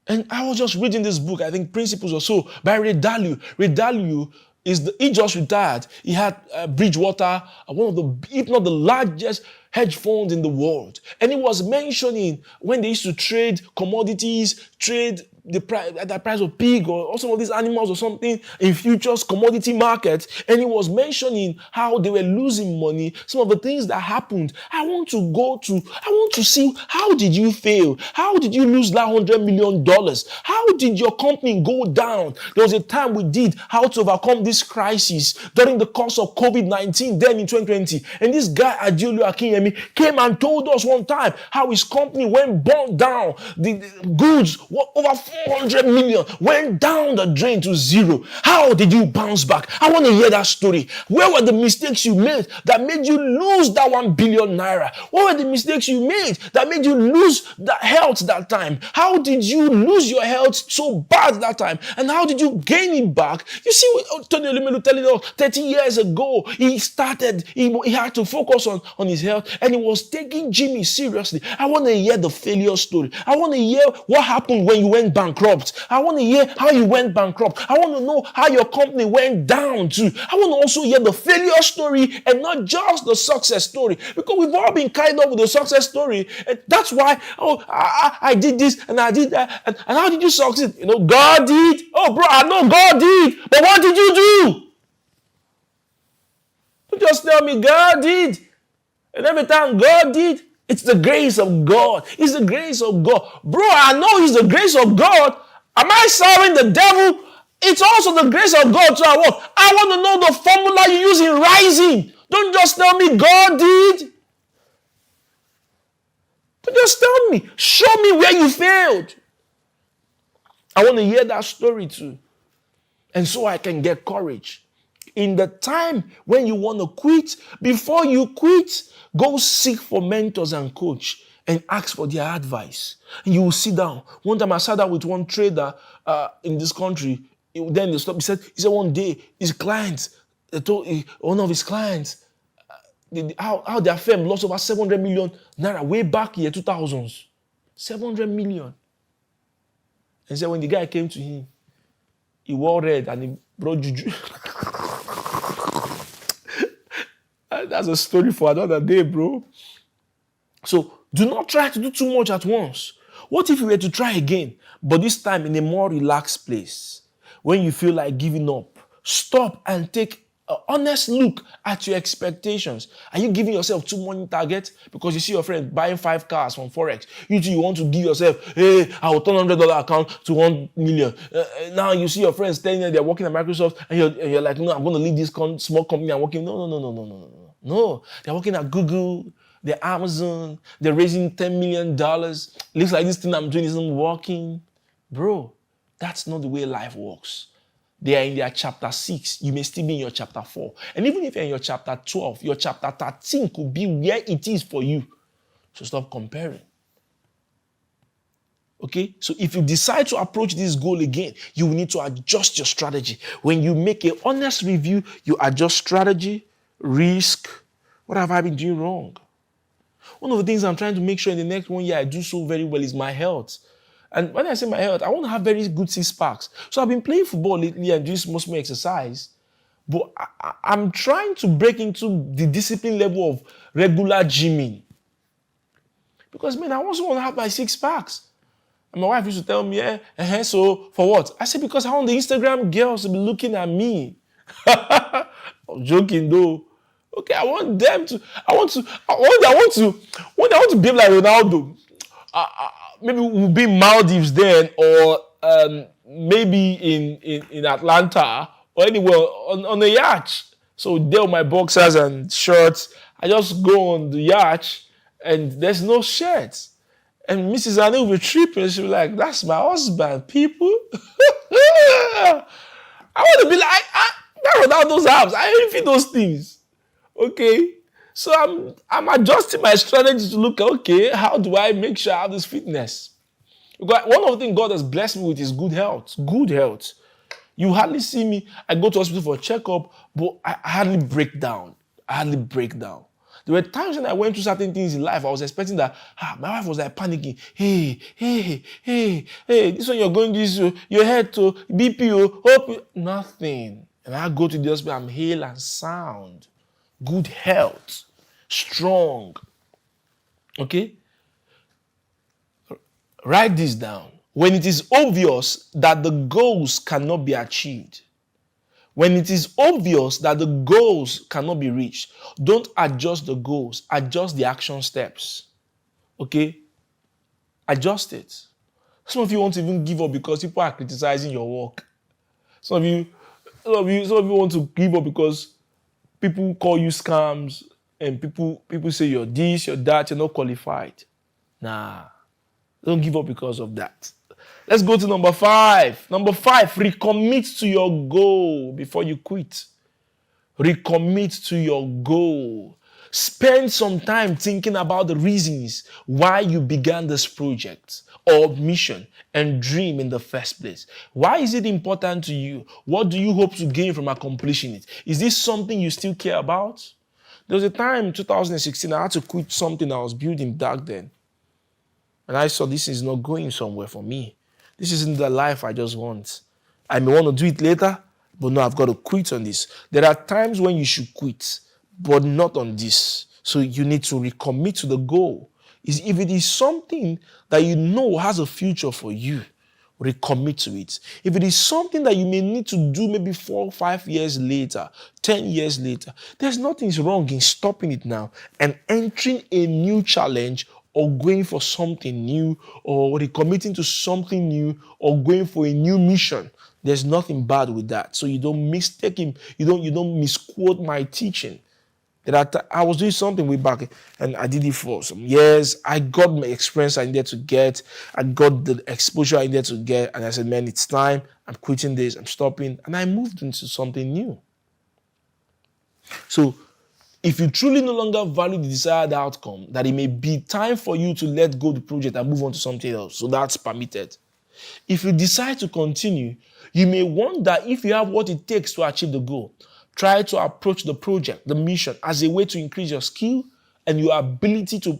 Speaker 2: And I was just reading this book, I think Principles or so, by Ray Dalio. Ray Dalio he just retired. He had Bridgewater, one of the, if not the largest hedge funds in the world. And he was mentioning when they used to trade commodities, trade the price of pig or some of these animals or something in futures commodity markets, and he was mentioning how they were losing money, some of the things that happened. I want to see, how did you fail? How did you lose that $100 million? How did your company go down? There was a time we did how to overcome this crisis during the course of COVID-19 then in 2020, and this guy Adiolu Akinyemi came and told us one time how his company went down. The goods were over 400 million went down the drain to zero. How did you bounce back? I want to hear that story. Where were the mistakes you made that made you lose that 1 billion naira? What were the mistakes you made that made you lose that health that time? How did you lose your health so bad that time? And how did you gain it back? You see, Tony Olumelu telling us 30 years ago, he had to focus on his health, and he was taking Jimmy seriously. I want to hear the failure story. I want to hear what happened when you went bankrupt. I want to hear how you went bankrupt. I want to know how your company went down too. I want to also hear the failure story and not just the success story, because we've all been carried up with the success story. And that's why, I did this and I did that. And how did you succeed? God did. Oh, bro, I know God did. But what did you do? Don't just tell me God did. And every time God did, it's the grace of God. It's the grace of God. Bro, I know it's the grace of God. Am I serving the devil? It's also the grace of God to our work. I want to know the formula you use in rising. Don't just tell me God did. Don't just tell me. Show me where you failed. I want to hear that story too. And so I can get courage. In the time when you want to quit, before you quit, go seek for mentors and coach and ask for their advice. And you will sit down. One time I sat down with one trader in this country. Then they stopped. He said one day his clients, one of his clients, how their firm lost over 700 million naira way back year 2000s. 700 million. And he said when the guy came to him, he wore red and he brought juju. That's a story for another day, bro. So do not try to do too much at once. What if you were to try again, but this time in a more relaxed place? When you feel like giving up, stop and take an honest look at your expectations. Are you giving yourself too many targets? Because you see your friend buying 5 cars from Forex. You want to give yourself, hey, I will turn $100 account to 1 million. Now you see your friends telling you they're working at Microsoft, and you're like, no, I'm going to leave this small company and working. No. They're working at Google. They're Amazon. They're raising $10 million. Looks like this thing I'm doing isn't working. Bro, that's not the way life works. They are in their chapter 6. You may still be in your chapter 4. And even if you're in your chapter 12, your chapter 13 could be where it is for you. So stop comparing. Okay? So if you decide to approach this goal again, you will need to adjust your strategy. When you make an honest review, you adjust strategy, risk. What have I been doing wrong? One of the things I'm trying to make sure in the next 1 year I do so very well is my health. And when I say my health, I want to have very good six-packs. So I've been playing football lately and doing more exercise. But I'm trying to break into the discipline level of regular gymming. Because, man, I also want to have my six-packs. And my wife used to tell me, so for what? I said, because I want the Instagram girls to be looking at me. I'm joking, though. Okay, I want them to, I want to behave like Ronaldo. Maybe we'll be in Maldives then, or maybe in Atlanta, or anywhere on a yacht. So there with my boxers and shirts, I just go on the yacht and there's no shirts. And Mrs. Annie will be tripping. She'll be like, that's my husband, people. I want to be like, that Ronaldo's abs. I envy those things. Okay? So I'm adjusting my strategy to look, okay, how do I make sure I have this fitness? Because one of the things God has blessed me with is good health. Good health. You hardly see me. I go to hospital for a checkup, but I hardly break down. There were times when I went through certain things in life, I was expecting that, my wife was like panicking. Hey, this one you're going this, your head to BP, hope nothing. And I go to the hospital, I'm hale and sound. Good health, strong. Okay? Write this down. When it is obvious that the goals cannot be achieved, when it is obvious that the goals cannot be reached, don't adjust the goals, adjust the action steps. Okay? Adjust it. Some of you want to even give up because people are criticizing your work. Some of you want to give up because people call you scams and people say you're this, you're that, you're not qualified. Nah, don't give up because of that. Let's go to number 5. Number 5, recommit to your goal before you quit. Recommit to your goal. Spend some time thinking about the reasons why you began this project or mission and dream in the first place. Why is it important to you? What do you hope to gain from accomplishing it? Is this something you still care about? There was a time in 2016 I had to quit something I was building back then. And I saw this is not going somewhere for me. This isn't the life I just want. I may want to do it later, but no, I've got to quit on this. There are times when you should quit, but not on this. So you need to recommit to the goal. If it is something that you know has a future for you, recommit to it. If it is something that you may need to do maybe 4 or 5 years later, 10 years later, there's nothing wrong in stopping it now and entering a new challenge or going for something new or recommitting to something new or going for a new mission. There's nothing bad with that. So you don't mistake him. You don't misquote my teaching. That I was doing something way back and I did it for some years. I got my experience I needed to get. I got the exposure I needed to get. And I said, man, it's time. I'm quitting this. I'm stopping. And I moved into something new. So if you truly no longer value the desired outcome, that it may be time for you to let go of the project and move on to something else. So that's permitted. If you decide to continue, you may wonder if you have what it takes to achieve the goal. Try to approach the project, the mission, as a way to increase your skill and your ability to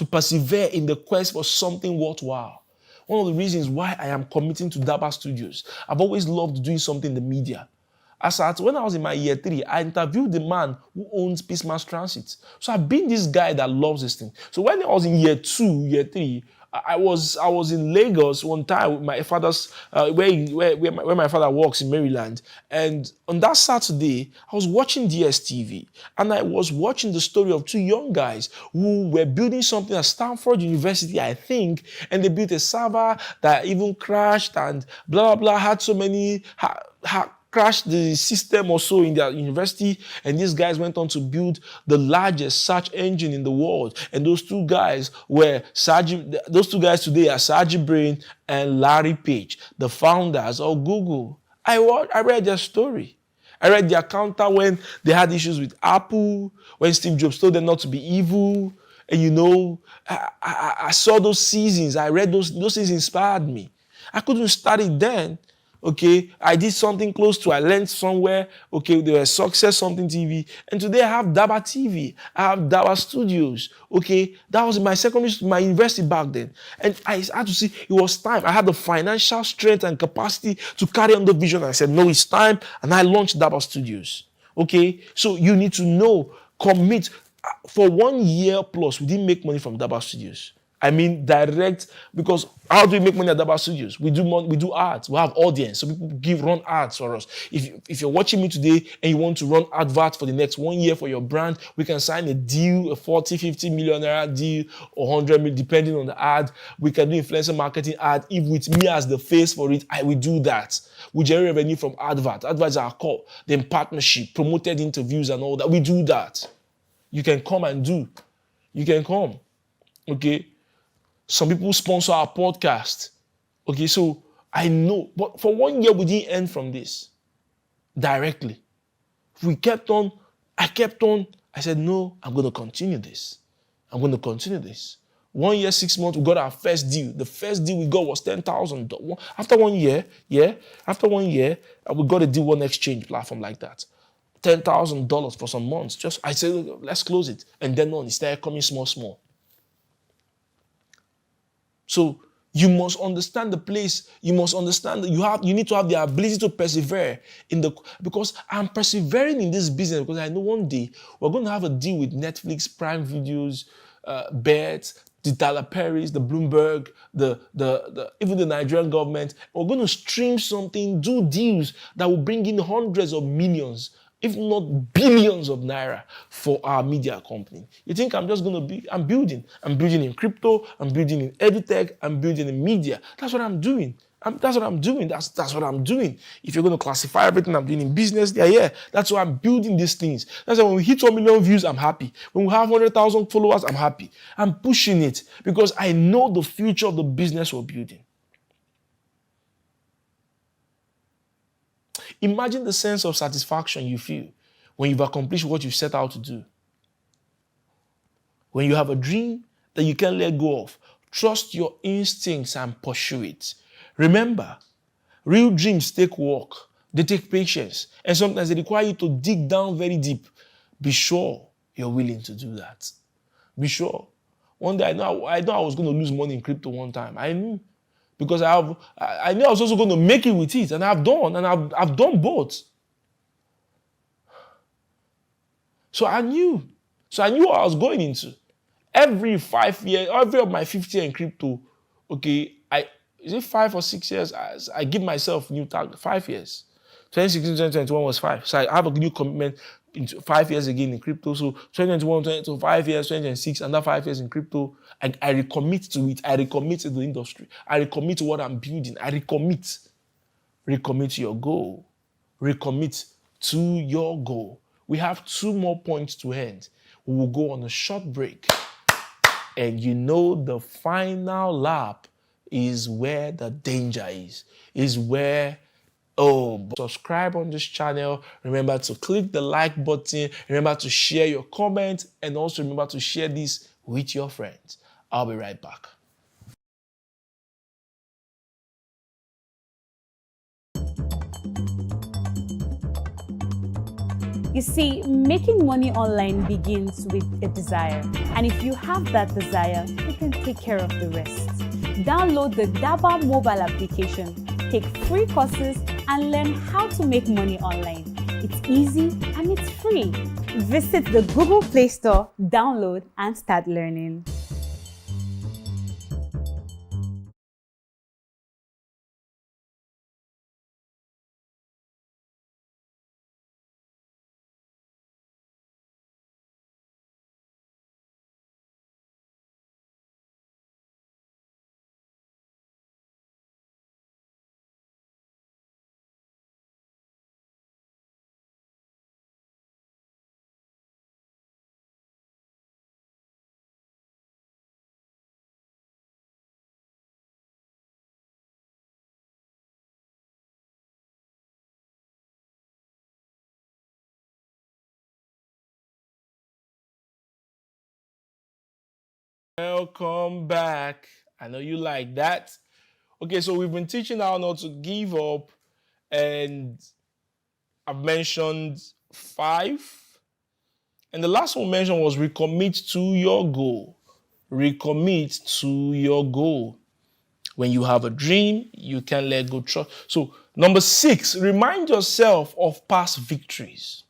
Speaker 2: persevere in the quest for something worthwhile. One of the reasons why I am committing to DABA Studios, I've always loved doing something in the media. When I was in my year 3, I interviewed the man who owns Peace Mass Transit. So I've been this guy that loves this thing. So when I was in year 2, year 3, I was in Lagos one time with my father's where my father works in Maryland, and on that Saturday I was watching DSTV, and I was watching the story of 2 young guys who were building something at Stanford University, I think, and they built a server that even crashed and blah blah blah, had so many crashed the system or so in their university, and these guys went on to build the largest search engine in the world. And those 2 guys today are Sergey Brin and Larry Page, the founders of Google. I read their story. I read their counter when they had issues with Apple, when Steve Jobs told them not to be evil. And I saw those seasons. I read those seasons inspired me. I couldn't start it then. Okay, I did something close to, I learned somewhere, okay, there was Success Something TV, and today I have DABA TV, I have DABA Studios, okay, that was my university back then, and I had to see, it was time, I had the financial strength and capacity to carry on the vision, I said, no, it's time, and I launched DABA Studios, okay, so you need to commit, for 1 year plus, we didn't make money from DABA Studios. I mean, direct, because how do we make money at DABA Studios? We do ads. We have audience. So people run ads for us. If you're watching me today and you want to run adverts for the next 1 year for your brand, we can sign a deal, a 40, 50 million naira deal, or 100 million, depending on the ad. We can do influencer marketing ad. If with me as the face for it, I will do that. We generate revenue from adverts. Adverts are called, then partnership, promoted interviews and all that. We do that. You can come and do. You can come. Okay? Some people sponsor our podcast. Okay, so I know. But for 1 year, we didn't earn from this directly. I kept on. I said, no, I'm going to continue this. 1 year, 6 months, we got our first deal. The first deal we got was $10,000. After 1 year, we got a deal on exchange platform like that. $10,000 for some months. I said, let's close it. And then on, it started coming small. So you must understand the place. You must understand that you need to have the ability to persevere because I'm persevering in this business because I know one day we're going to have a deal with Netflix, Prime Videos, Bet, the Tyler Perry's, the Bloomberg, even the Nigerian government. We're going to stream something, do deals that will bring in hundreds of millions, if not billions of naira for our media company. You think I'm just going to I'm building. I'm building in crypto, I'm building in edutech, I'm building in media. That's what I'm doing. That's what I'm doing. That's what I'm doing. If you're going to classify everything I'm doing in business, that's why I'm building these things. That's why when we hit 1 million views, I'm happy. When we have 100,000 followers, I'm happy. I'm pushing it because I know the future of the business we're building. Imagine the sense of satisfaction you feel when you've accomplished what you set out to do. When you have a dream that you can't let go of, trust your instincts and pursue it. Remember, real dreams take work, they take patience, and sometimes they require you to dig down very deep. Be sure you're willing to do that. Be sure. One day I know I was going to lose money in crypto one time. I knew. Because I knew I was also going to make it with it, and I've done both. So I knew what I was going into. Every of my 5th year in crypto, okay, is it 5 or 6 years? I give myself new target, 5 years. 2016, 2021 was 5. So I have a new commitment into 5 years again in crypto. So 2021, 2022, 5 years, 2026, another 5 years in crypto. I recommit to it. I recommit to the industry. I recommit to what I'm building. I recommit. Recommit to your goal. Recommit to your goal. We have 2 more points to end. We will go on a short break. And the final lap is where the danger is where, subscribe on this channel. Remember to click the like button. Remember to share your comment. And also remember to share this with your friends. I'll be right back.
Speaker 3: You see, making money online begins with a desire. And if you have that desire, you can take care of the rest. Download the DABA mobile application, take free courses, and learn how to make money online. It's easy and it's free. Visit the Google Play Store, download, and start learning.
Speaker 2: Welcome back. I know you like that. Okay, so we've been teaching how not to give up, and I've mentioned 5. And the last one mentioned was recommit to your goal. Recommit to your goal. When you have a dream, you can let go. Trust. So, number 6, remind yourself of past victories.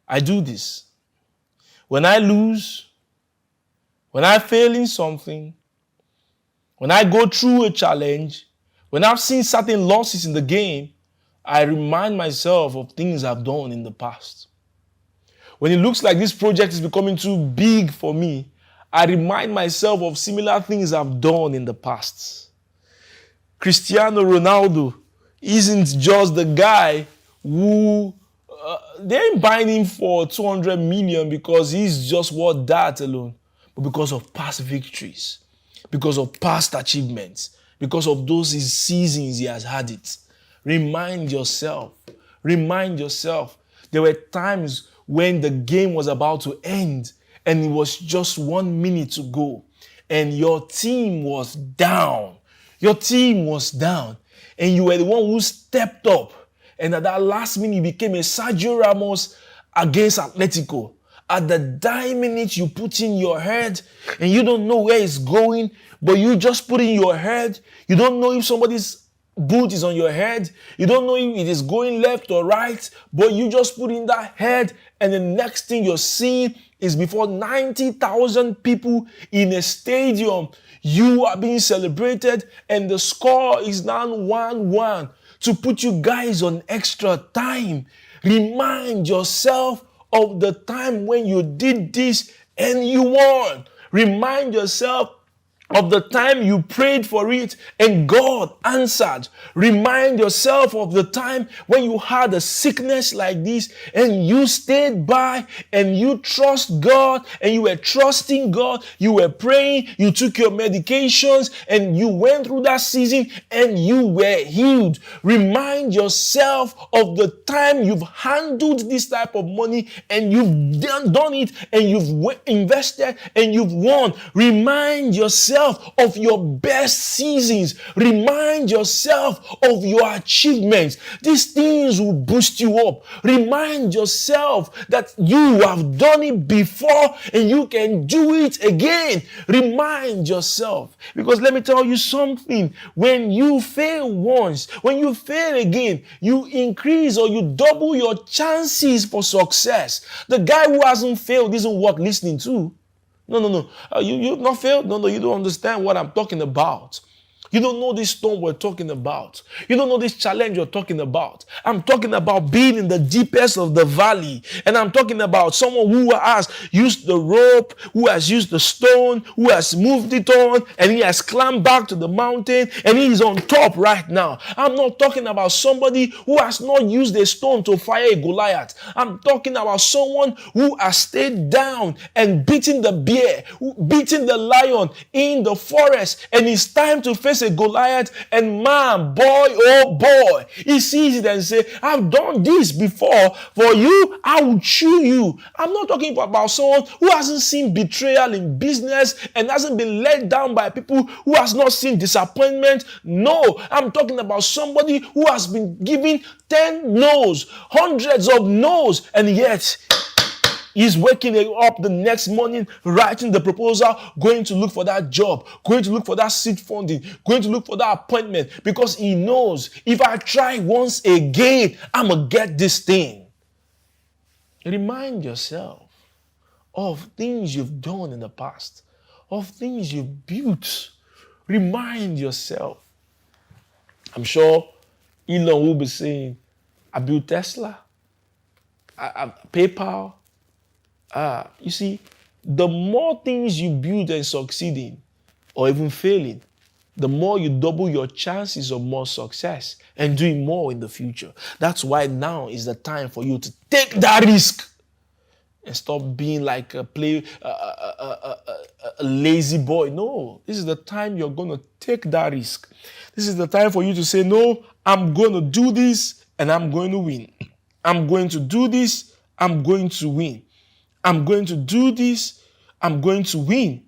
Speaker 2: I do this. When I lose, when I fail in something, when I go through a challenge, when I've seen certain losses in the game, I remind myself of things I've done in the past. When it looks like this project is becoming too big for me, I remind myself of similar things I've done in the past. Cristiano Ronaldo isn't just the guy who they ain't buying him for 200 million because he's just worth that alone, but because of past victories, because of past achievements, because of those seasons he has had it. Remind yourself. There were times when the game was about to end and it was just 1 minute to go and your team was down. And you were the one who stepped up. And at that last minute, you became a Sergio Ramos against Atletico. At the dying minute, you put in your head and you don't know where it's going, but you just put in your head. You don't know if somebody's boot is on your head. You don't know if it is going left or right, but you just put in that head, and the next thing you're seeing is before 90,000 people in a stadium, you are being celebrated, and the score is now 1-1 to put you guys on extra time. Remind yourself of the time when you did this and you won. Remind yourself of the time you prayed for it and God answered. Remind yourself of the time when you had a sickness like this and you stayed by and you trust God and you were trusting God. You were praying, you took your medications and you went through that season and you were healed. Remind yourself of the time you've handled this type of money and you've done it and you've invested and you've won. Remind yourself of your best seasons. Remind yourself of your achievements. These things will boost you up. Remind yourself that you have done it before and you can do it again. Remind yourself. Because let me tell you something. When you fail once, when you fail again, you increase or you double your chances for success. The guy who hasn't failed isn't worth listening to. No. You've not failed? No, you don't understand what I'm talking about. You don't know this storm we're talking about. You don't know this challenge you're talking about. I'm talking about being in the deepest of the valley. And I'm talking about someone who has used the rope, who has used the stone, who has moved it on, and he has climbed back to the mountain, and he is on top right now. I'm not talking about somebody who has not used a stone to fire a Goliath. I'm talking about someone who has stayed down and beaten the bear, beaten the lion in the forest, and it's time to face a Goliath, and man, boy, oh boy, he sees it and say, I've done this before. For you, I will chew you. I'm not talking about someone who hasn't seen betrayal in business and hasn't been let down by people, who has not seen disappointment. No, I'm talking about somebody who has been given 10 no's, hundreds of no's, and yet He's waking up the next morning, writing the proposal, going to look for that job, going to look for that seed funding, going to look for that appointment, because he knows if I try once again, I'm going to get this thing. Remind yourself of things you've done in the past, of things you've built. Remind yourself. I'm sure Elon will be saying, I built Tesla, PayPal. You see, the more things you build and succeeding, or even failing, the more you double your chances of more success and doing more in the future. That's why now is the time for you to take that risk and stop being like a lazy boy. No, this is the time you're going to take that risk. This is the time for you to say, no, I'm going to do this and I'm going to win. I'm going to do this, I'm going to win. I'm going to do this, I'm going to win.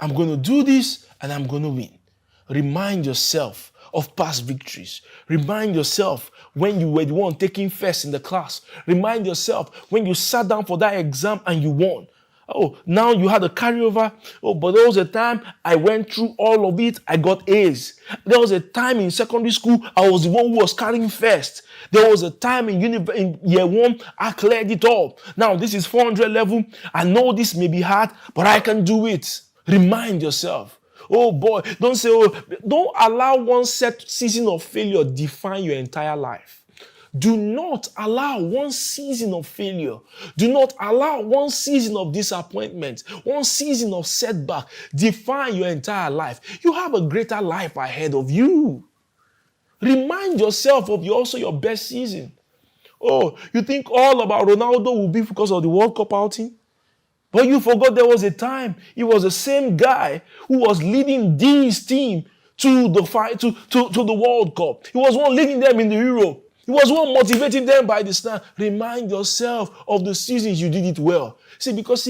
Speaker 2: I'm going to do this and I'm going to win. Remind yourself of past victories. Remind yourself when you were the one taking first in the class. Remind yourself when you sat down for that exam and you won. Oh, now you had a carryover. Oh, but there was a time I went through all of it. I got A's. There was a time in secondary school I was the one who was carrying first. There was a time in year one I cleared it all. Now this is 400 level. I know this may be hard, but I can do it. Remind yourself. Oh boy, don't say, don't allow one set season of failure define your entire life. Do not allow one season of failure. Do not allow one season of disappointment, one season of setback define your entire life. You have a greater life ahead of you. Remind yourself of also your best season. Oh, you think all about Ronaldo will be because of the World Cup outing? But you forgot there was a time he was the same guy who was leading this team to the fight to the World Cup. He was one leading them in the Euro. He was one motivating them by the stand. Remind yourself of the seasons you did it well. See, because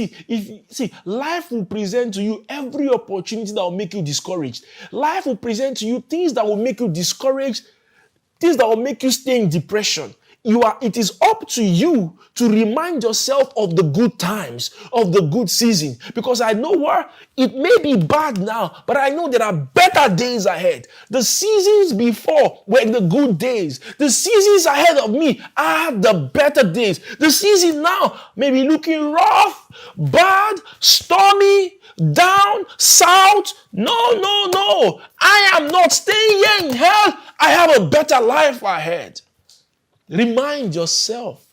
Speaker 2: life will present to you every opportunity that will make you discouraged. Life will present to you things that will make you discouraged, things that will make you stay in depression. It is up to you to remind yourself of the good times, of the good season. Because I know where it may be bad now, but I know there are better days ahead. The seasons before were the good days. The seasons ahead of me are the better days. The season now may be looking rough, bad, stormy, down, south. No. I am not staying here in hell. I have a better life ahead. Remind yourself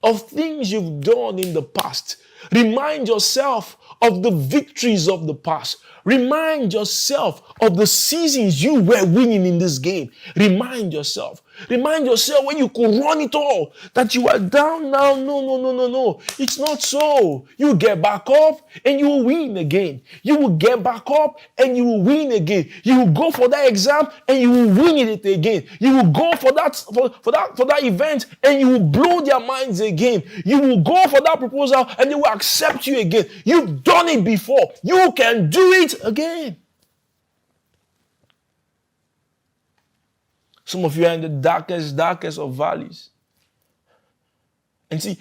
Speaker 2: of things you've done in the past. Remind yourself of the victories of the past. Remind yourself of the seasons you were winning in this game. Remind yourself. Remind yourself when you could run it all, that you are down now. No. It's not so. You get back up and you will win again. You will get back up and you will win again. You will go for that exam and you will win it again. You will go for that event and you will blow their minds again. You will go for that proposal and they will accept you again. You've done it before. You can do it again. Some of you are in the darkest of valleys. And see,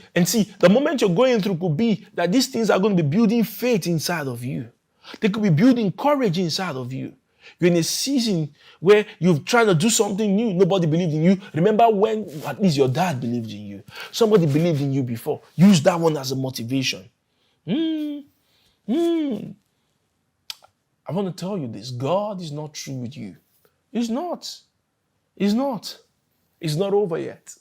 Speaker 2: the moment you're going through could be that these things are going to be building faith inside of you. They could be building courage inside of you. You're in a season where you've tried to do something new. Nobody believed in you. Remember when at least your dad believed in you. Somebody believed in you before. Use that one as a motivation. I want to tell you this. God is not through with you. He's not. It's not over yet.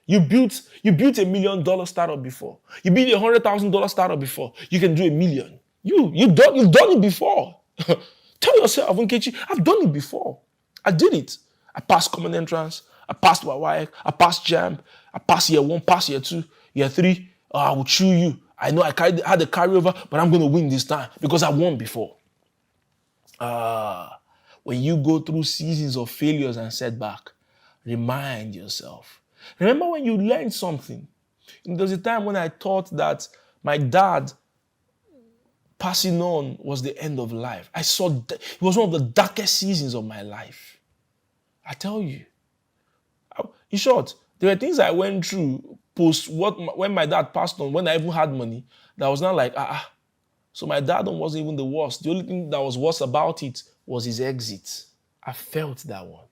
Speaker 2: You built $1 million startup before. You built $100,000 startup before. You can do $1 million. You've done it before. Tell yourself, Nkechi, I've done it before. I did it. I passed common entrance. I passed YY. I passed JAMB. I passed year 1, passed year 2, year 3. I will chew you. I know I had the carryover, but I'm going to win this time because I won before. When you go through seasons of failures and setback, remind yourself. Remember when you learned something. There was a time when I thought that my dad passing on was the end of life. I saw it was one of the darkest seasons of my life. I tell you. In short, there were things I went through when my dad passed on, when I even had money, that was not like, So my dad wasn't even the worst. The only thing that was worse about it was his exit. I felt that one.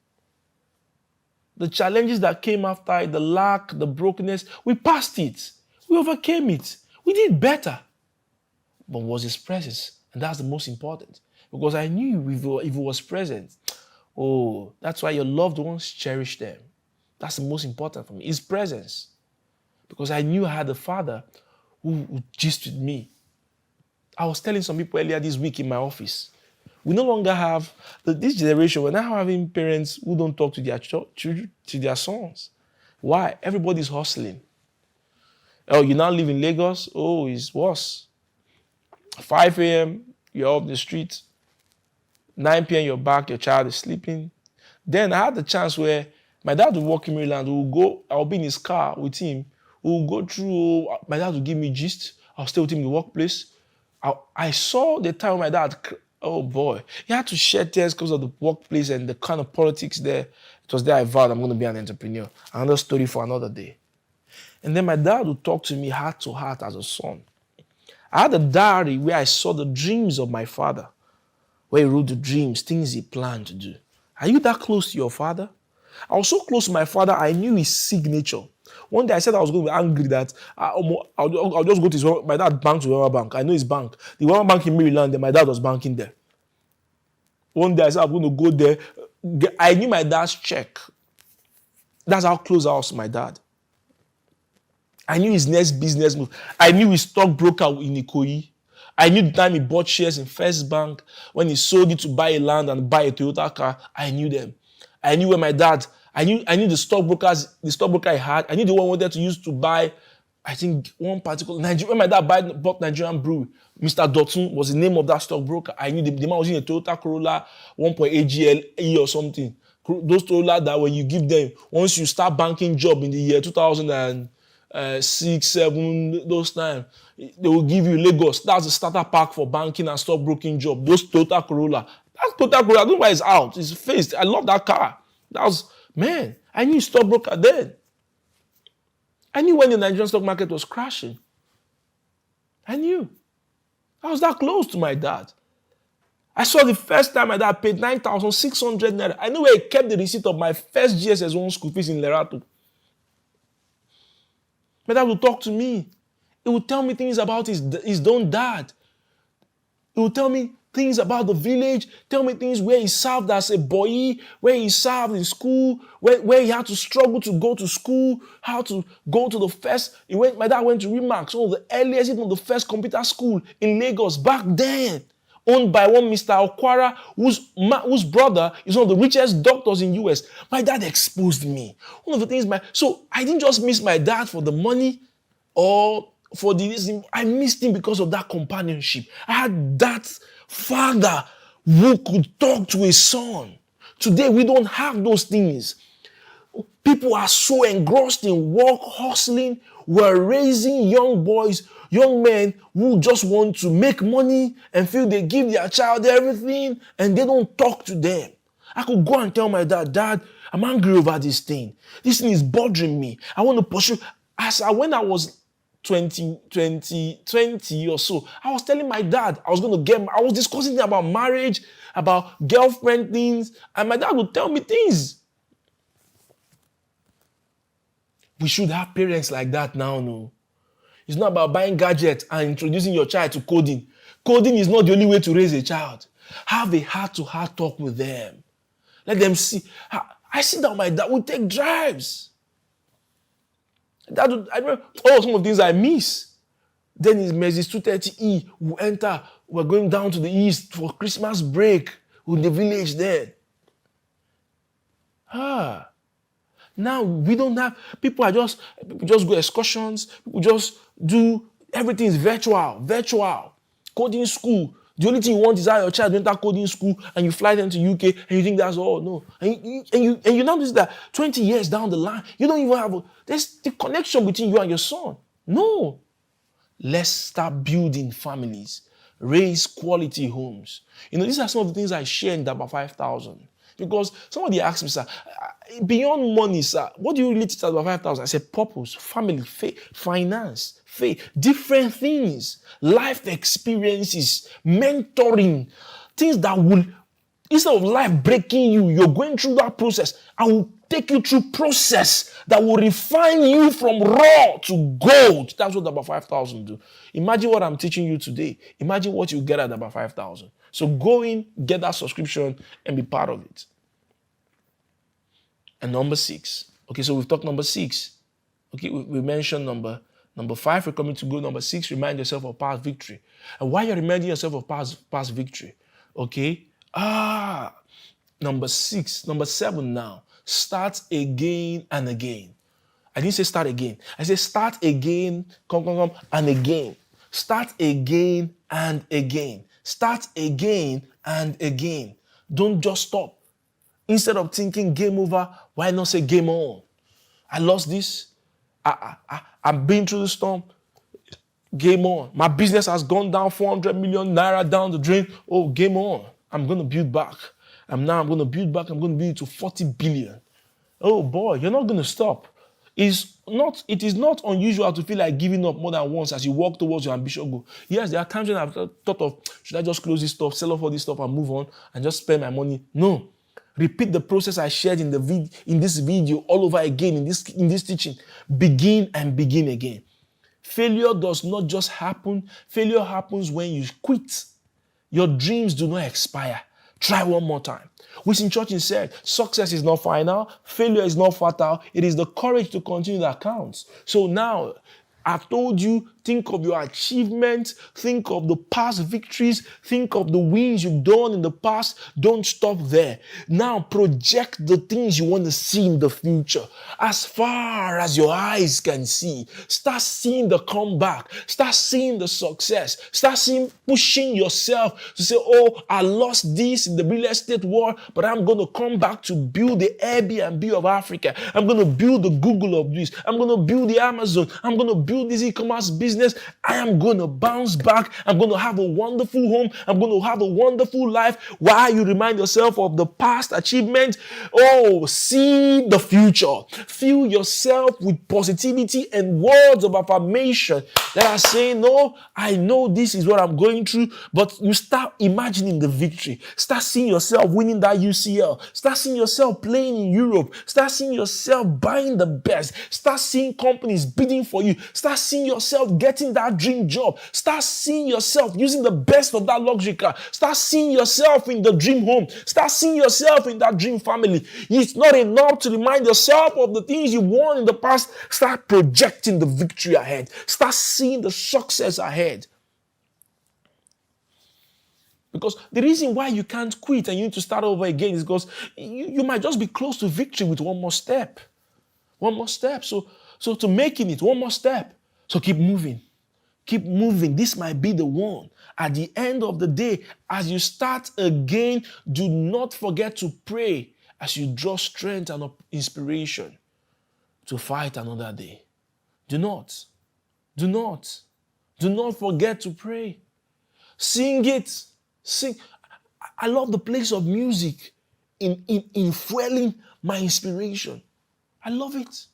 Speaker 2: The challenges that came after it, the lack, the brokenness, we passed it. We overcame it. We did better. But was his presence? And that's the most important. Because I knew if he was present, that's why your loved ones cherish them. That's the most important for me, his presence. Because I knew I had a father who would gist with me. I was telling some people earlier this week in my office, we no longer have, this generation, we're now having parents who don't talk to their children, to their sons. Why? Everybody's hustling. Oh, you now live in Lagos? Oh, it's worse. 5 a.m., you're off the street. 9 p.m., you're back, your child is sleeping. Then I had the chance where my dad would walk in Maryland. I'll be in his car with him. We'll go through, my dad would give me gist. I'll stay with him in the workplace. I saw the time my dad, oh boy, he had to shed tears because of the workplace and the kind of politics there. It was there I vowed I'm going to be an entrepreneur. Another story for another day. And then my dad would talk to me heart to heart as a son. I had a diary where I saw the dreams of my father, where he wrote the dreams, things he planned to do. Are you that close to your father? I was so close to my father, I knew his signature. One day I said I was going to be angry that I'll just go to my dad banks with Wema Bank. I know his bank. The Wema Bank in Maryland, and my dad was banking there. One day I said I'm going to go there. I knew my dad's check. That's how close I was to my dad. I knew his next business move. I knew his stockbroker in Ikoyi. I knew the time he bought shares in First Bank, when he sold it to buy a land and buy a Toyota car. I knew them. I knew where my dad, I knew the stockbroker I had. I knew the one I wanted to use to buy, I think, one particular Nigeria. When my dad bought Nigerian Brew, Mr. Dotun was the name of that stockbroker. I knew the man was in a Toyota Corolla 1.8 GLE or something. Those Toyota that when you give them, once you start banking job in the year 2006, 7, those times, they will give you Lagos. That's the starter pack for banking and stockbroking job. Those Toyota Corolla. That's Toyota Corolla. I don't know why it's out. It's faced. I love that car. I knew stockbroker then. I knew when the Nigerian stock market was crashing. I knew. I was that close to my dad. I saw the first time my dad paid 9,600 naira. I knew where he kept the receipt of my first GSS1 school fees in Lerato. My dad would talk to me. He would tell me things about his own dad. He would tell me things about the village, tell me things where he served as a boy, where he served in school, where he had to struggle to go to school, how to go to the first. My dad went to Remax, one of the earliest, even the first computer school in Lagos back then, owned by one Mr. Okwara, whose brother is one of the richest doctors in US. My dad exposed me. One of the things, so I didn't just miss my dad for the money or for the reason. I missed him because of that companionship. I had that father who could talk to his son. Today, we don't have those things. People are so engrossed in work, hustling. We're raising young boys, young men who just want to make money and feel they give their child everything and they don't talk to them. I could go and tell my dad, Dad, I'm angry over this thing. This thing is bothering me. I want to pursue. When I was 20 or so, I was telling my dad I was discussing about marriage, about girlfriend things, and my dad would tell me things. We should have parents like that now, no? It's not about buying gadgets and introducing your child to coding. Coding is not the only way to raise a child. Have a heart-to-heart talk with them. Let them see. I sit down with my dad, we take drives. I remember, some of the things I miss. Then his Mercedes 230E will enter. We're going down to the east for Christmas break with the village there. Now we don't have, people just go excursions, people just do, everything is virtual. Coding school. The only thing you want is how your child enter coding school and you fly them to UK and you think that's all. No. And you notice that 20 years down the line, you don't even have there's the connection between you and your son. No. Let's start building families. Raise quality homes. These are some of the things I share in DABA 5000. Because somebody asked me, sir, beyond money, sir, what do you really teach about 5,000? I said, purpose, family, faith, finance, faith, different things, life experiences, mentoring, things that will, instead of life breaking you, you're going through that process. I will take you through process that will refine you from raw to gold. That's what about 5,000 do. Imagine what I'm teaching you today. Imagine what you get at about 5,000. So go in, get that subscription, and be part of it. And number 6. Okay, so we've talked number 6. Okay, we mentioned number 5, we're coming to go. Number 6, remind yourself of past victory. And while you're reminding yourself of past victory, okay, number 7 now, start again and again. I didn't say start again. I said start again, come, and again. Start again and again. Start again and again. Don't just stop. Instead of thinking game over, why not say game on? I lost this. I've been through the storm. Game on. My business has gone down 400 million naira down the drain. Oh, game on. I'm going to build back. I'm going to build back. I'm going to build to 40 billion. Oh boy, you're not going to stop. It is not unusual to feel like giving up more than once as you walk towards your ambition goal. Yes, there are times when I've thought of, should I just close this stuff, sell off all this stuff and move on and just spend my money? No. Repeat the process I shared in this video all over again in this teaching. Begin and begin again. Failure does not just happen. Failure happens when you quit. Your dreams do not expire. Try one more time. Winston Churchill said, success is not final, failure is not fatal, it is the courage to continue that counts. So now, I've told you, think of your achievements, think of the past victories, think of the wins you've done in the past. Don't stop there. Now project the things you want to see in the future. As far as your eyes can see, start seeing the comeback, start seeing the success, start pushing yourself to say, oh, I lost this in the real estate war, but I'm going to come back to build the Airbnb of Africa. I'm going to build the Google of this. I'm going to build the Amazon. I'm going to build this e-commerce business. I am going to bounce back. I'm going to have a wonderful home. I'm going to have a wonderful life. While you remind yourself of the past achievement, oh, see the future. Fill yourself with positivity and words of affirmation that are saying, no, I know this is what I'm going through, but you start imagining the victory. Start seeing yourself winning that UCL. Start seeing yourself playing in Europe. Start seeing yourself buying the best. Start seeing companies bidding for you. Start seeing yourself getting that dream job. Start seeing yourself using the best of that luxury car. Start seeing yourself in the dream home. Start seeing yourself in that dream family. It's not enough to remind yourself of the things you won in the past. Start projecting the victory ahead. Start seeing the success ahead. Because the reason why you can't quit and you need to start over again is because you might just be close to victory with one more step. One more step. So to making it, one more step. So keep moving. Keep moving. This might be the one. At the end of the day, as you start again, do not forget to pray as you draw strength and inspiration to fight another day. Do not forget to pray. Sing it. Sing. I love the place of music in fueling my inspiration. I love it.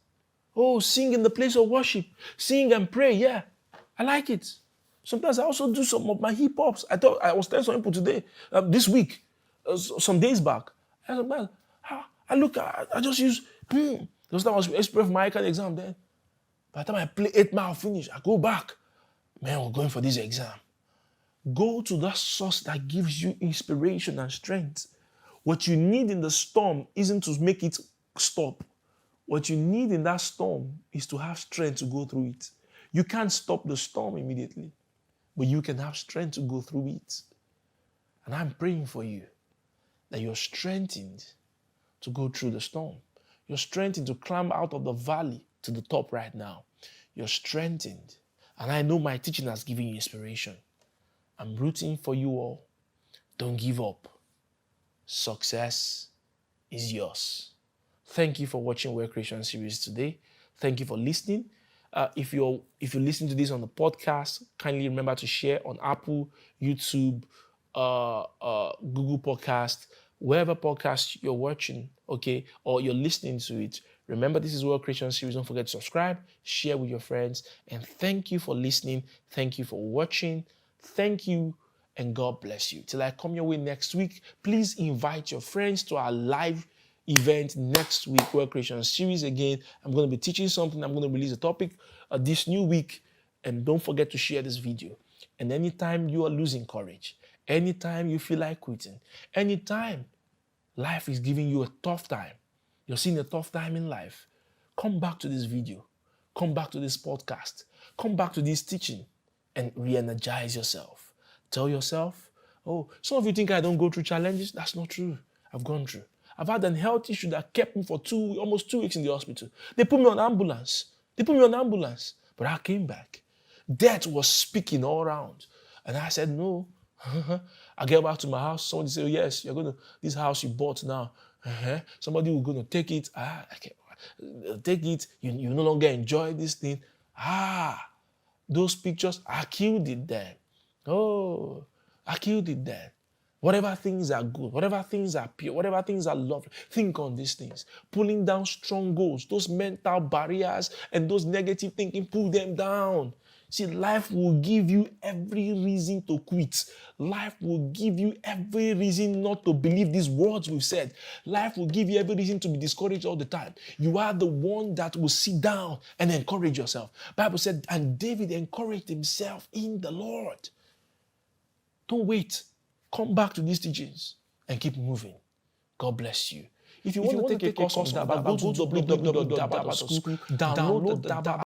Speaker 2: Oh, sing in the place of worship. Sing and pray. Yeah, I like it. Sometimes I also do some of my hip hops. I thought I was telling some people today, this week, some days back. I said, man, I just use, those times I was preparing for my ICANN exam then. By the time I play 8 Mile finish, I go back. Man, we're going for this exam. Go to that source that gives you inspiration and strength. What you need in the storm isn't to make it stop. What you need in that storm is to have strength to go through it. You can't stop the storm immediately, but you can have strength to go through it. And I'm praying for you that you're strengthened to go through the storm. You're strengthened to climb out of the valley to the top right now. You're strengthened. And I know my teaching has given you inspiration. I'm rooting for you all. Don't give up. Success is yours. Thank you for watching Wealth Creation series today. Thank you for listening. If you're listening to this on the podcast, kindly remember to share on Apple, YouTube, Google Podcast, wherever podcast you're watching, okay, or you're listening to it. Remember, this is World Creation Series. Don't forget to subscribe, share with your friends, and thank you for listening. Thank you for watching. Thank you, and God bless you. Till I come your way next week, please invite your friends to our live event next week, World Creation Series again. I'm going to be teaching something. I'm going to release a topic this new week, and don't forget to share this video. And anytime you are losing courage, anytime you feel like quitting, anytime life is giving you a tough time, you're seeing a tough time in life, come back to this video, come back to this podcast, come back to this teaching, and re-energize yourself. Tell yourself, oh, some of you think I don't go through challenges. That's not true. I've gone through. I've had a health issue that kept me for almost 2 weeks in the hospital. They put me on ambulance. But I came back. Death was speaking all around. And I said, no. I get back to my house. Somebody said, yes, you're going to, this house you bought now. Somebody will going to take it. Take it. You no longer enjoy this thing. Those pictures, I killed it then. Oh, I killed it then. Whatever things are good, whatever things are pure, whatever things are lovely, think on these things. Pulling down strongholds, those mental barriers and those negative thinking, pull them down. See, life will give you every reason to quit. Life will give you every reason not to believe these words we've said. Life will give you every reason to be discouraged all the time. You are the one that will sit down and encourage yourself. Bible said, and David encouraged himself in the Lord. Don't wait. Come back to these teachings and keep moving. God bless you. If you want to take a course on DABA, go to www.daba.school, download the DABA